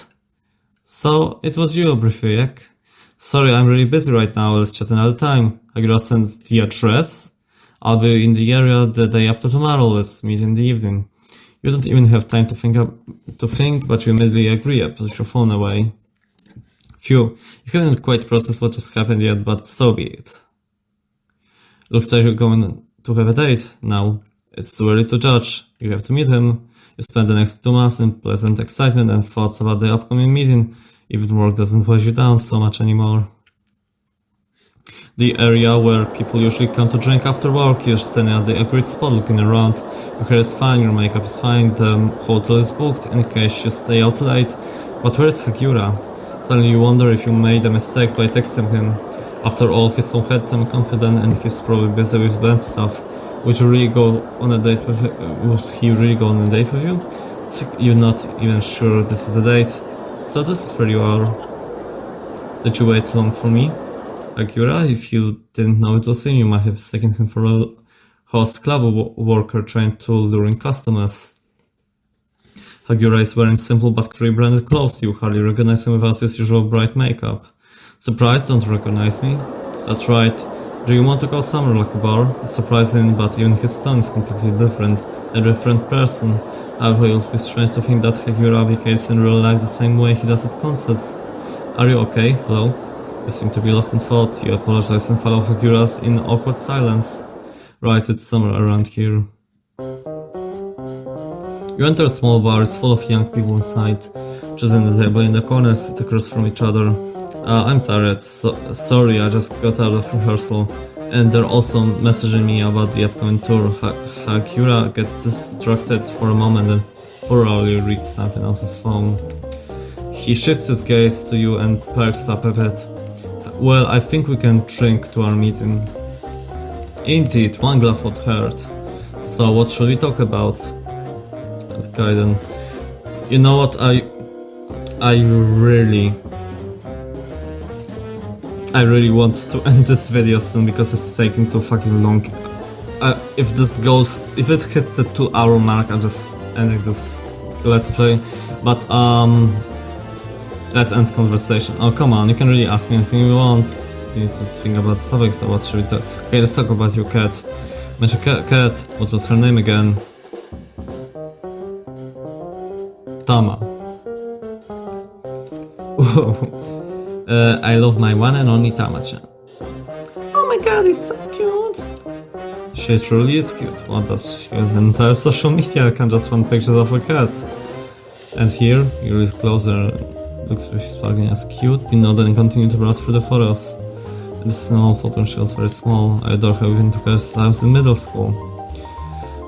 Speaker 1: So, it was you, Brifiek. Sorry, I'm really busy right now, let's chat another time. Hagiura sends the address. I'll be in the area the day after tomorrow, let's meet in the evening. You don't even have time to think, but you immediately agree and put your phone away. Phew, you haven't quite processed what just happened yet, but so be it. Looks like you're going to have a date now. It's too early to judge. You have to meet him. You spend the next 2 months in pleasant excitement and thoughts about the upcoming meeting. Even work doesn't weigh you down so much anymore. The area where people usually come to drink after work, you're standing at the agreed spot looking around. Your hair is fine, your makeup is fine, the hotel is booked in case you stay out late. But where is Hagiura? Suddenly you wonder if you made a mistake by texting him. After all, he's so handsome and confident and he's probably busy with band stuff. Would you really go on a date with would he really go on a date with you? You're not even sure this is a date. So this is where you are. Did you wait long for me? Hagiura, if you didn't know it was him, you might have mistaken him for a host club worker trying to lure in customers. Hagiura is wearing simple but clearly branded clothes. You hardly recognize him without his usual bright makeup. Surprised, don't recognize me? That's right. Do you want to go somewhere like a bar? It's surprising, but even his tone is completely different. A different person. However, it would be strange to think that Hagiura behaves in real life the same way he does at concerts. Are you okay? Hello? You seem to be lost in thought. You apologize and follow Hagiura's in awkward silence. Right, it's somewhere around here. You enter a small bar, it's full of young people inside. Just in the table in the corner, sit across from each other. I'm tired, sorry, I just got out of rehearsal. And they're also messaging me about the upcoming tour. Hagiura gets distracted for a moment and thoroughly reads something on his phone. He shifts his gaze to you and perks up a bit. Well, I think we can drink to our meeting. Indeed, one glass won't hurt. So what should we talk about? That guy then. You know what, I really want to end this video soon because it's taking too fucking long. If it hits the 2-hour mark, I'm just ending this let's play. But let's end conversation. Oh come on, you can really ask me anything you want. You need to think about the topic, so what should we talk? Okay, let's talk about your cat. Mention cat, what was her name again? Tama. I love my one and only Tama-chan. Oh my god, he's so cute! She truly is cute. What does she have an entire social media account just one picture of a cat? And here, you read closer, looks fucking as cute, you know, then continue to browse through the photos. This is an old photo and she was very small. I adore her even took her house in middle school.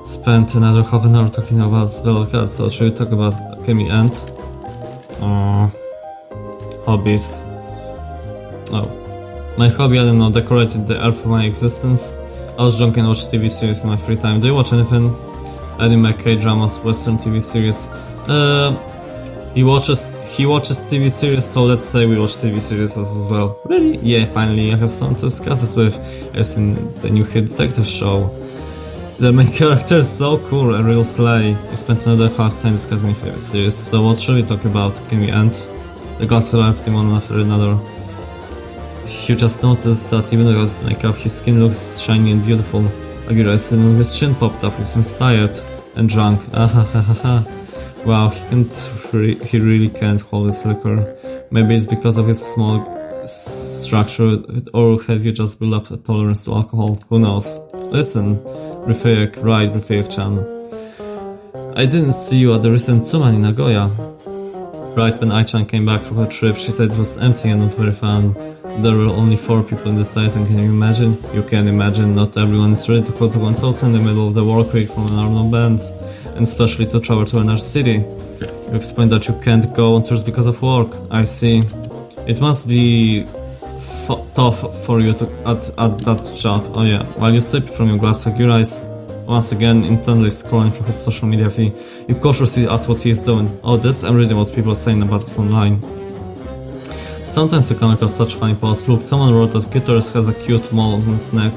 Speaker 1: Spent another half an hour talking about little cats, so should we talk about, can we end? Hobbies. Oh. My hobby, I don't know, decorated the earth of my existence. I was drunk and watched TV series in my free time. Do you watch anything? Anime, K-dramas, Western TV series? He watches TV series, so let's say we watch TV series as well. Really? Yeah, finally I have someone to discuss this with, as in the new hit detective show. The main character is so cool, a real slay. We spent another half time discussing the series, so what should we talk about? Can we end? The gods wrapped him one after another. You just noticed that even without his makeup, his skin looks shiny and beautiful. Hagiura is with his chin popped up, he seems tired and drunk. Ahahaha. Wow, he really can't hold his liquor. Maybe it's because of his small structure, or have you just built up a tolerance to alcohol? Who knows? Listen, Rifeek, right, Rifeek-chan. I didn't see you at the recent Tsuman in Nagoya. Right when Ai-chan came back from her trip, she said it was empty and not very fun. There were only 4 people in the site, and can you imagine? You can imagine, not everyone is ready to go to one's house in the middle of the work week from an armed band, and especially to travel to another city. You explained that you can't go on tours because of work. I see. It must be tough for you to at that job. Oh yeah, while you sip from your glass, Hagiura is once again intently scrolling through his social media feed. You cautiously ask what he is doing. Oh, this? I'm reading what people are saying about us online. Sometimes you come across such funny posts. Look, someone wrote that Guitars has a cute mole on his neck.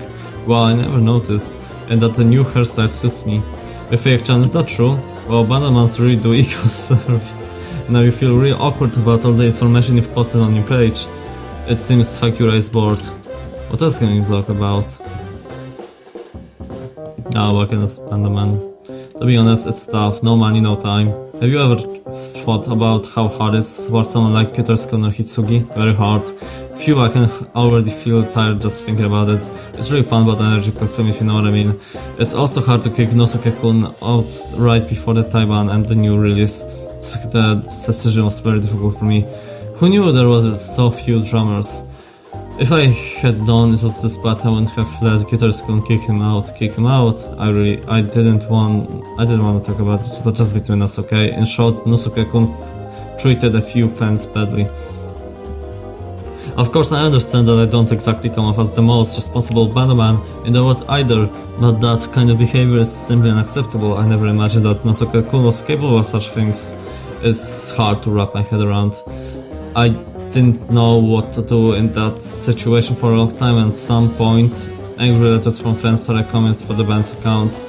Speaker 1: Wow, I never noticed. And that the new hairstyle suits me. Rifeek-chan, is that true? Wow, Banamans really do ego surf. Now you feel really awkward about all the information you've posted on your page. It seems Hagiura is bored. What else can you talk about? Working as Bandaman. To be honest, it's tough. No money, no time. Have you ever thought about how hard it is for someone like Peter Skun or Hitsugi? Very hard. Phew, I can already feel tired just thinking about it. It's really fun but energy consuming, if you know what I mean. It's also hard to kick Nosuke-kun out right before the Taiban and the new release. The decision was very difficult for me. Who knew there was so few drummers? If I had known it was this bad, I wouldn't have let Guitar-kun kick him out. I didn't want to talk about it, but just between us, okay? In short, Nosuke-kun treated a few fans badly. Of course, I understand that I don't exactly come off as the most responsible bandaman in the world either, but that kind of behavior is simply unacceptable. I never imagined that Nosuke-kun was capable of such things. It's hard to wrap my head around. I didn't know what to do in that situation for a long time, and at some point angry letters from fans started coming for the band's account.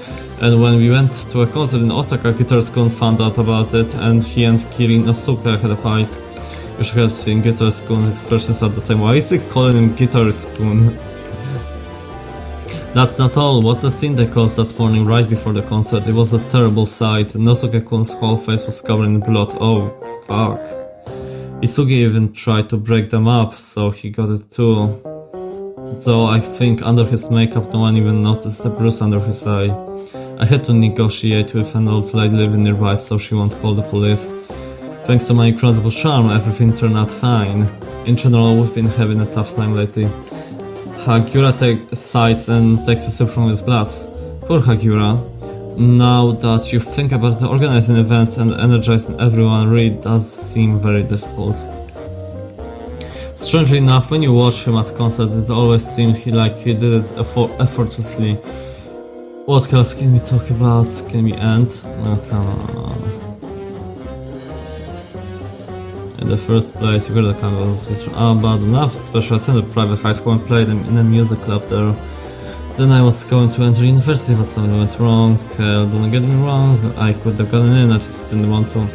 Speaker 1: And when we went to a concert in Osaka, Guitar-kun found out about it, and he and Kiri Inosuke had a fight. You should have seen Guitar-kun's expressions at the time. Why is he calling him Guitar-kun? That's not all. What the scene they caused that morning right before the concert. It was a terrible sight. Nosuke-kun's whole face was covered in blood. Oh, fuck. Isugi even tried to break them up, so he got it too. though I think under his makeup no one even noticed the bruise under his eye. I had to negotiate with an old lady living nearby so she won't call the police. Thanks to my incredible charm, everything turned out fine. In general, we've been having a tough time lately. Hagiura sighs and takes a sip from his glass. Poor Hagiura. Now that you think about it, organizing events and energizing everyone really does seem very difficult. Strangely enough, when you watch him at concerts, it always seems like he did it effortlessly. What else can we talk about? Can we end? Oh, come on. In the first place, you got the campus. It's bad enough, especially attended private high school and played in a music club there. Then I was going to enter university, but something went wrong. Don't get me wrong, I could have gotten in, I just didn't want to.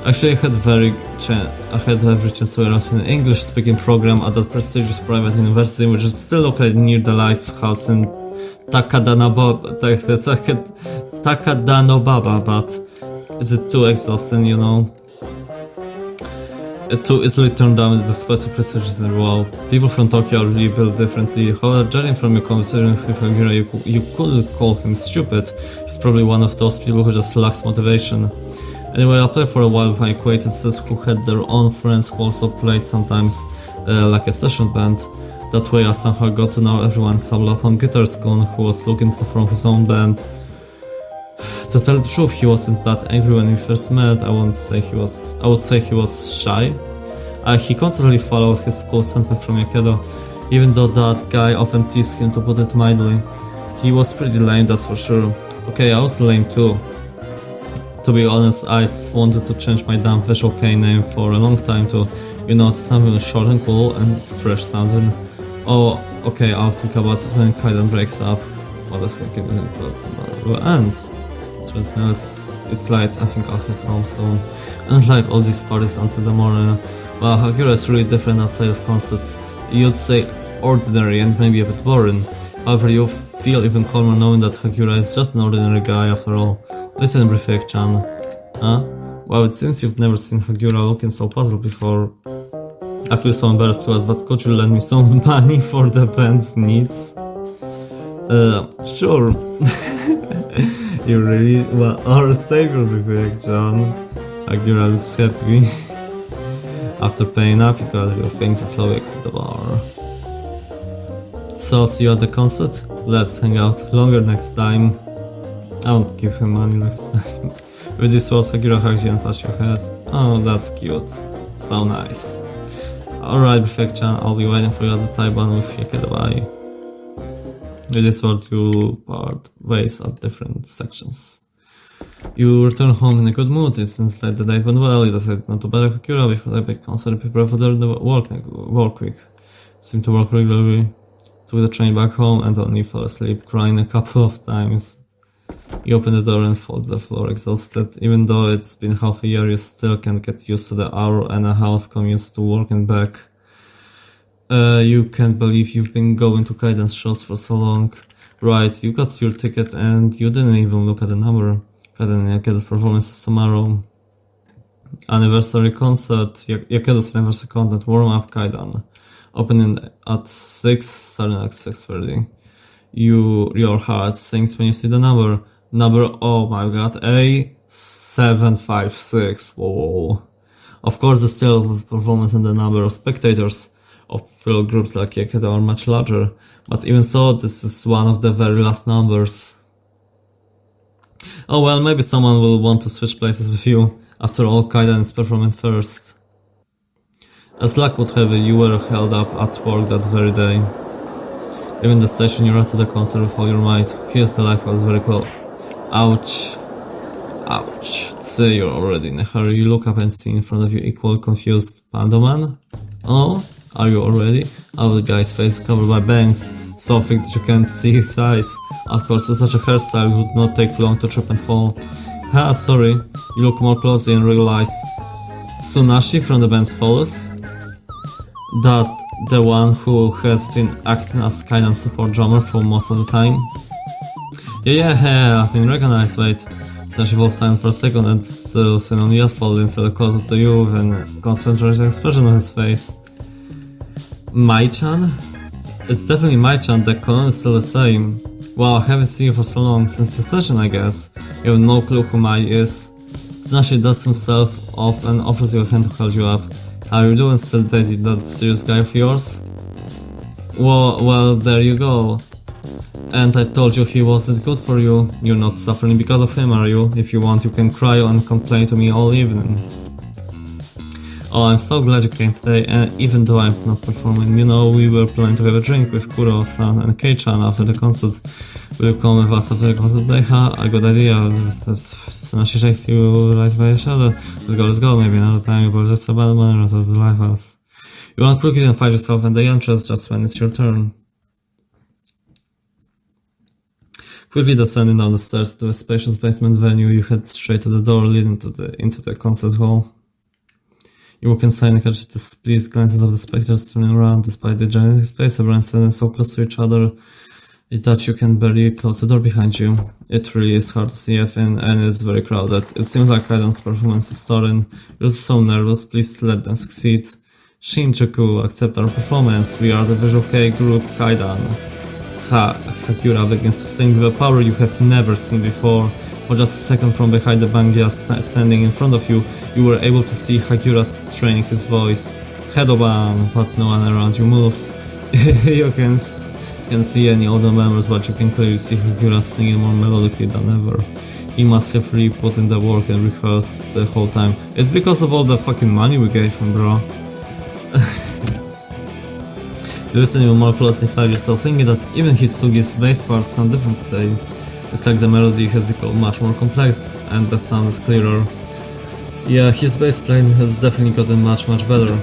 Speaker 1: Actually, I had every chance to enroll in an English-speaking program at that prestigious private university, which is still located near the Lifehouse in Takadanobaba, but is it too exhausting, you know? Too easily turned down despite the prestigious and wow. People from Tokyo are really built differently. However, judging from your conversation with Hagiura, you could call him stupid. He's probably one of those people who just lacks motivation. Anyway, I played for a while with my acquaintances who had their own friends who also played sometimes, like a session band. That way I somehow got to know everyone. Stumbled upon Guitar Schoon, who was looking to form his own band. To tell the truth, he wasn't that angry when we first met. I would say he was shy. He constantly followed his school senpai from Yakedo, even though that guy often teased him, to put it mildly. He was pretty lame, that's for sure. Okay, I was lame too. To be honest, I've wanted to change my damn Visual Kei name for a long time to, you know, to something short and cool and fresh sounding. Oh, okay, I'll think about it when Kaidan breaks up. What else can we talk about? And it's late, I think I'll head home soon. And like all these parties until the morning. Well, Hagiura is really different outside of concerts. You'd say ordinary and maybe a bit boring. However, you feel even calmer knowing that Hagiura is just an ordinary guy after all. Listen, Prefect-chan. Huh? Well, it seems you've never seen Hagiura looking so puzzled before. I feel so embarrassed to ask, but could you lend me some money for the band's needs? Sure. You really are a savior, Prefect-chan. Hagiura looks happy. After paying up, you gather your things and slowly exit the bar. So, I'll see you at the concert. Let's hang out longer next time. I won't give him money next time. With these words, Hagiura hugs you and pats your head. Oh, that's cute. So nice. Alright, Prefect-chan, I'll be waiting for you at the Taiban with Yakedo. Bye. With this word, you part ways at different sections. You return home in a good mood. It seems like the day went well. You decide not to bother Hagiura before the big concert and prepare for the work week. Seemed to work regularly. Took the train back home and only fell asleep, crying a couple of times. You open the door and fall to the floor exhausted. Even though it's been half a year, you still can't get used to the hour and a half commute to work and back. You can't believe you've been going to Kaidan's shows for so long. Right, you got your ticket and you didn't even look at the number. Kaidan and Yakedo's performance is tomorrow. Anniversary concert, Yakedo's anniversary content, warm up Kaidan. Opening at 6, starting at 6:30. Your heart sinks when you see the number. Oh my god, A756. Whoa. Of course, the scale of performance and the number of spectators of people groups like Yakedo are much larger, but even so, this is one of the very last numbers. Oh well, maybe someone will want to switch places with you. After all, Kaidan is performing first. As luck would have it, you were held up at work that very day. Leaving the station, you run to the concert with all your might. Here's the Lifehouse very close. Ouch. Ouch. See, you're already in a hurry. You look up and see in front of you equally confused Pandoman. Oh, are you already? Oh, the guy's face is covered by bangs, so thick that you can't see his eyes. Of course, with such a hairstyle, it would not take long to trip and fall. Ha, sorry. You look more closely and realize Tsunashi from the band Solace? That the one who has been acting as Kaidan's support drummer for most of the time? Yeah, I've been recognized, wait. Tsunashi was silent for a second and still seen on the asphalt instead of closer to you with a concentrated expression on his face. Mai-chan? It's definitely my chant, the colon is still the same. Wow, I haven't seen you for so long, since the session I guess. You have no clue who Mai is. Sunashi dusts himself off and offers you a hand to hold you up. How are you doing, still dating that serious guy of yours? Well, there you go. And I told you he wasn't good for you. You're not suffering because of him, are you? If you want, you can cry and complain to me all evening. Oh, I'm so glad you came today, and even though I'm not performing, you know, we were planning to have a drink with Kuro-san and Kei-chan after the concert. Will you come with us after the concert day? Ha, a good idea. Sunashi shakes you right by your shoulder. Let's go, maybe another time, but just a bad manner to life us. You want to quickly and find yourself in the entrance just when it's your turn. Quickly descending down the stairs to a spacious basement venue, you head straight to the door leading into the concert hall. You walk inside and catch the displeased glances of the spectators turning around despite the gigantic space everyone standing so close to each other that you can barely close the door behind you. It really is hard to see everything and it's very crowded. It seems like Kaidan's performance is starting. You're so nervous, please let them succeed. Shinjuku, accept our performance. We are the Visual Kei group Kaidan. Hagiura begins to sing with a power you have never seen before. For just a second from behind the Bangya standing in front of you, you were able to see Hagiura straining his voice. Hedoban, but no one around you moves. You can see any other members, but you can clearly see Hagiura singing more melodically than ever. He must have really put in the work and rehearsed the whole time. It's because of all the fucking money we gave him, bro. You listen even more closely, you're still thinking that even Hitsugi's bass parts sound different today. It's like the melody has become much more complex and the sound is clearer. Yeah, his bass playing has definitely gotten much better.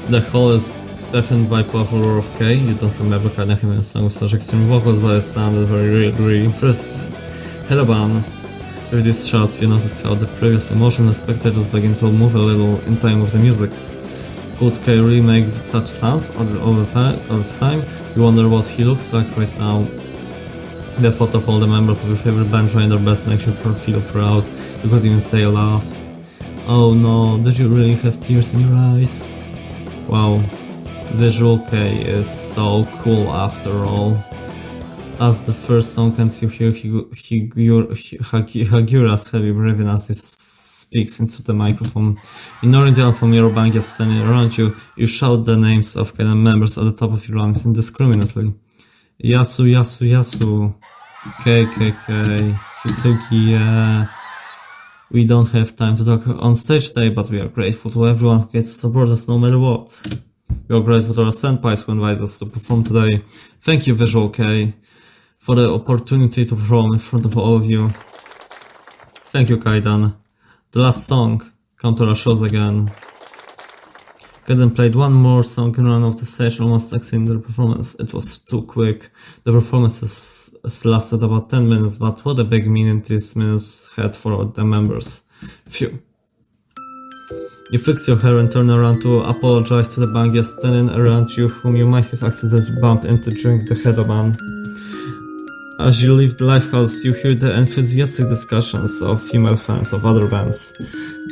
Speaker 1: The hall is deafened by powerful roar of K. You don't remember Kaidan having a song with such extreme vocals, but it sounded really impressive. Hedoban. With these shots, you notice how the previously motionless spectators begin to move a little in time with the music. Could K really make such sounds all the time? You wonder what he looks like right now. The thought of all the members of your favorite band trying their best makes you feel proud. You could even say a laugh. Oh no, did you really have tears in your eyes? Wow, Visual Kei is so cool after all. As the first song ends, you hear Hagiura's heavy breathing as he speaks into the microphone. Ignoring the from your BANGYA standing around you, you shout the names of Kaidan members at the top of your lungs indiscriminately. Yasu, KKK, Hitsugi, yeah. We don't have time to talk on stage today, but we are grateful to everyone who gets to support us no matter what. We are grateful to our senpais who invited us to perform today. Thank you, Visual Kei, for the opportunity to perform in front of all of you. Thank you, Kaidan. The last song, come to our shows again. Kaidan played one more song and ran off the stage, almost succeeding their performance. It was too quick. The performances lasted about 10 minutes, but what a big meaning these minutes had for the members. Phew. You fix your hair and turn around to apologize to the BANGYA standing around you, whom you might have accidentally bumped into during the Hedoban. As you leave the live house, you hear the enthusiastic discussions of female fans of other bands.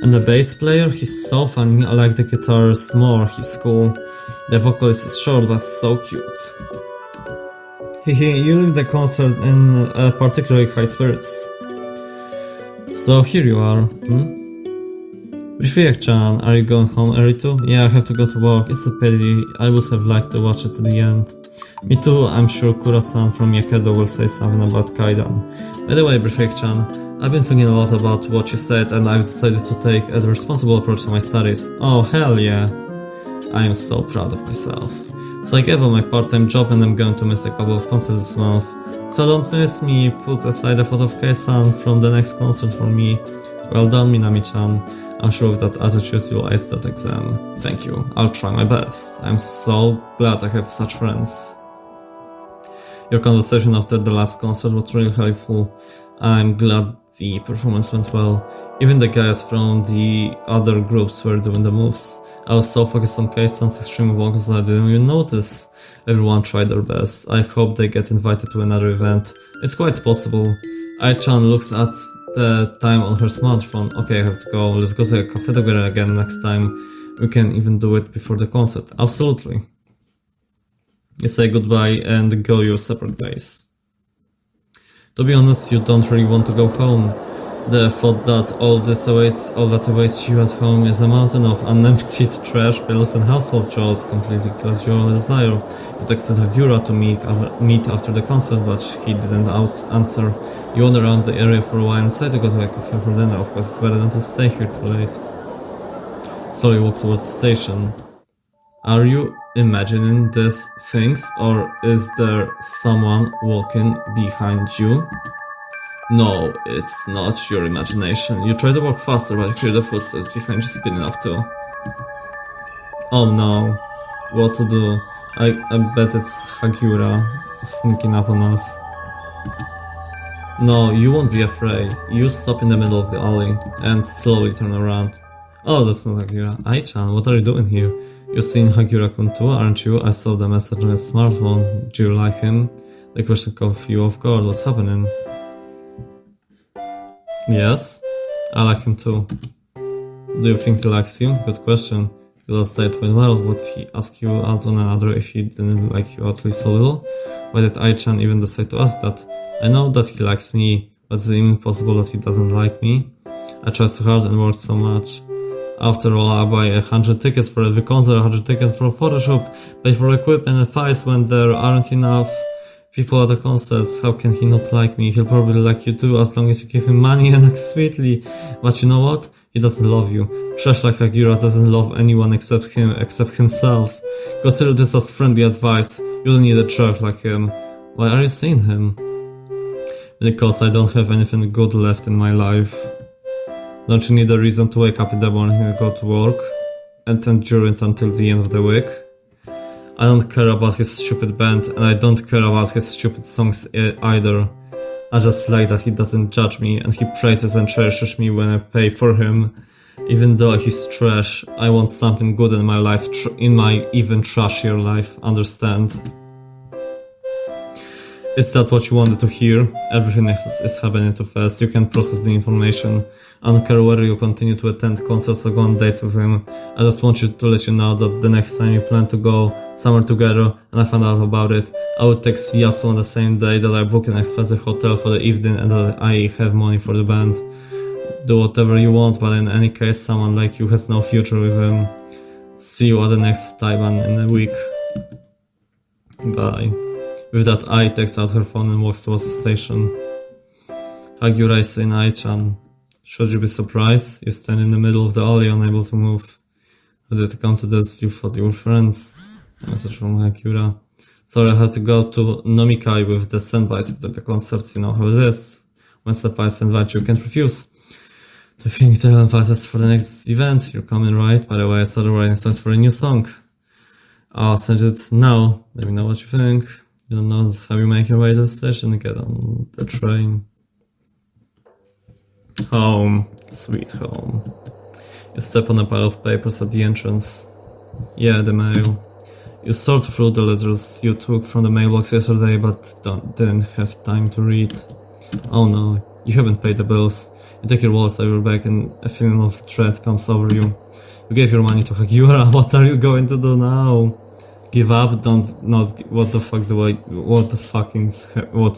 Speaker 1: And the bass player, he's so funny, I like the guitarist more, he's cool. The vocalist is short but so cute. You leave the concert in particularly high spirits. So here you are, Rifia-chan, are you going home early too? Yeah, I have to go to work, it's a pity, I would have liked to watch it to the end. Me too, I'm sure Kura-san from Yakedo will say something about Kaidan. By the way, Rifia-chan, I've been thinking a lot about what you said and I've decided to take a responsible approach to my studies. Oh, hell yeah. I am so proud of myself. So I gave up my part-time job and I'm going to miss a couple of concerts this month. So don't miss me, put aside a photo of Kei-san from the next concert for me. Well done, Minami-chan. I'm sure with that attitude you'll ace that exam. Thank you, I'll try my best. I'm so glad I have such friends. Your conversation after the last concert was really helpful. I'm glad the performance went well. Even the guys from the other groups were doing the moves. I was so focused on Kei-san's extreme vocals that I didn't even notice. Everyone tried their best. I hope they get invited to another event. It's quite possible. Ai-chan looks at the time on her smartphone. Okay, I have to go. Let's go to a cafe together again next time. We can even do it before the concert. Absolutely. You say goodbye and go your separate ways. To be honest, you don't really want to go home. The thought that all that awaits you at home is a mountain of unemptied trash, bills and household chores completely kills your desire. You texted Hagiura to meet after the concert, but he didn't answer. You wander around the area for a while and decide to go to a cafe for dinner. Of course, it's better than to stay here too late. So you walk towards the station. Are you imagining these things, or is there someone walking behind you? No, it's not your imagination. You try to walk faster, but you hear the footsteps behind you spinning up too. Oh no, what to do? I bet it's Hagiura sneaking up on us. No, you won't be afraid. You stop in the middle of the alley and slowly turn around. Oh, that's not Hagiura. Ai-chan, what are you doing here? You've seen Hagiura-kun too, aren't you? I saw the message on his smartphone. Do you like him? The question caught you off guard. What's happening? Yes, I like him too. Do you think he likes you? Good question. You last date went well. Would he ask you out on another if he didn't like you at least a little? Why did Ai-chan even decide to ask that? I know that he likes me, but is it even possible that he doesn't like me? I tried so hard and worked so much. After all, I buy 100 tickets for every concert, 100 tickets for a photo shoot, pay for equipment and fights when there aren't enough people at the concerts. How can he not like me? He'll probably like you too, as long as you give him money and act sweetly. But you know what? He doesn't love you. Trash like Hagiura doesn't love anyone except himself. Consider this as friendly advice. You don't need a jerk like him. Why are you saying him? Because I don't have anything good left in my life. Don't you need a reason to wake up in the morning and go to work? And endure it until the end of the week? I don't care about his stupid band, and I don't care about his stupid songs either. I just like that he doesn't judge me, and he praises and cherishes me when I pay for him. Even though he's trash, I want something good in my life, in my even trashier life, understand? Is that what you wanted to hear? Everything is happening too fast. You can't process the information. I don't care whether you continue to attend concerts or go on dates with him. I just want to let you know that the next time you plan to go somewhere together and I find out about it, I will text Yasu on the same day that I book an expensive hotel for the evening and that I have money for the band. Do whatever you want, but in any case, someone like you has no future with him. See you at the next Taiban in a week. Bye. With that, Ai takes out her phone and walks towards the station. Hagiura is saying, Ai-chan, should you be surprised? You stand in the middle of the alley, unable to move. How did it come to this? You thought you were friends. Message from Hagiura. Sorry, I had to go to Nomikai with the senpais after the concerts. You know how it is. When senpais invite you, can't refuse. Do you think they'll invite us for the next event? You're coming, right? By the way, I started writing songs for a new song. I'll send it now. Let me know what you think. You don't know how you make your way to the station and get on the train. Home. Sweet home. You step on a pile of papers at the entrance. Yeah, the mail. You sort through the letters you took from the mailbox yesterday, but didn't have time to read. Oh no, you haven't paid the bills. You take your wallet out of your bag and a feeling of dread comes over you. You gave your money to Hagiura. What are you going to do now? Give up? What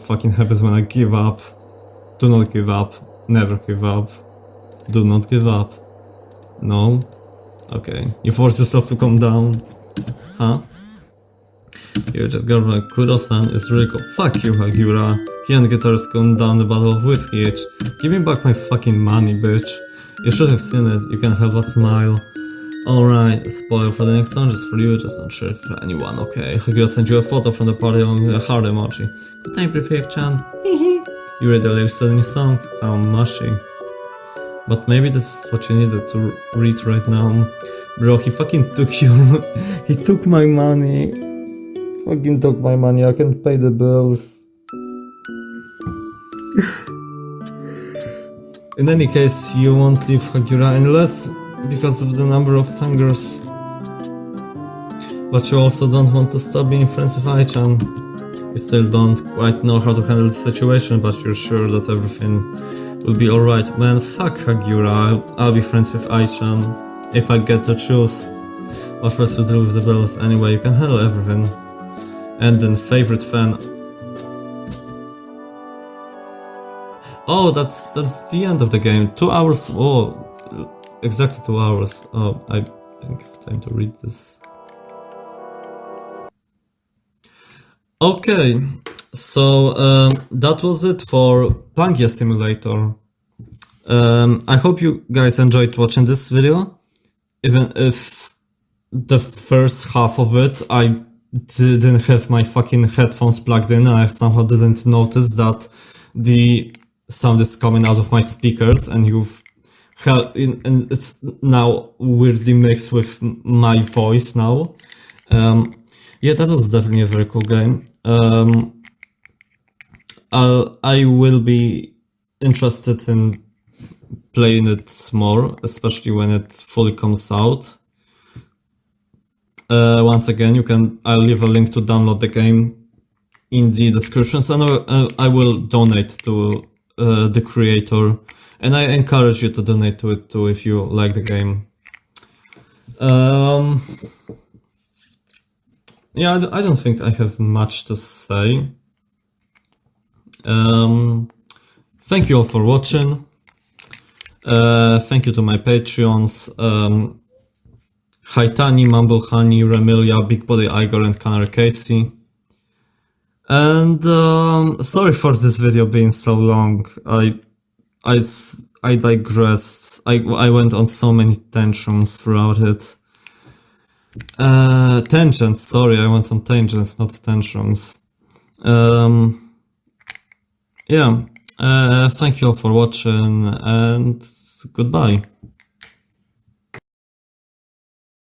Speaker 1: fucking happens when I give up? Do not give up. Never give up. Do not give up. No? Okay. You force yourself to calm down. Huh? You just got like, Kuro-san is really cool. Fuck you, Hagiura. He and guitars going down the bottle of whiskey each. Give me back my fucking money, bitch. You should have seen it. You can't help but smile. Alright, spoiler for the next song just for you, just not sure if anyone, okay. Hagiura sent you a photo from the party along with a heart emoji. Good night, Prefect-chan. Hehe. You read the lyrics to the new song? How mushy. But maybe this is what you needed to read right now. Bro, he fucking took you. He took my money. Fucking took my money, I can't pay the bills. In any case, you won't leave Hagiura unless because of the number of fingers. But you also don't want to stop being friends with Ai-chan. You still don't quite know how to handle the situation, but you're sure that everything will be alright. Man, fuck Hagiura, I'll be friends with Ai-chan. if I get to choose what was to do with the bells. Anyway, you can handle everything. And then favorite fan. Oh, that's the end of the game. 2 hours. Oh, exactly 2 hours. Oh, I didn't have time to read this. Okay, so that was it for BANGYA Simulator. I hope you guys enjoyed watching this video, even if the first half of it I didn't have my fucking headphones plugged in and I somehow didn't notice that the sound is coming out of my speakers and and it's now weirdly mixed with my voice now. Yeah, that was definitely a very cool game. I will be interested in playing it more, especially when it fully comes out. Once again, I'll leave a link to download the game in the description, and I will donate to the creator, and I encourage you to donate to it too if you like the game. Yeah, I don't think I have much to say. Thank you all for watching. Thank you to my Patreons, Haitani, Mumble Honey, Remilia, Big Body Igor, and Canary Casey. And sorry for this video being so long. I digressed. I went on so many tantrums throughout it. Tangents, sorry, I went on tangents, not tantrums. Yeah, thank you all for watching, and goodbye.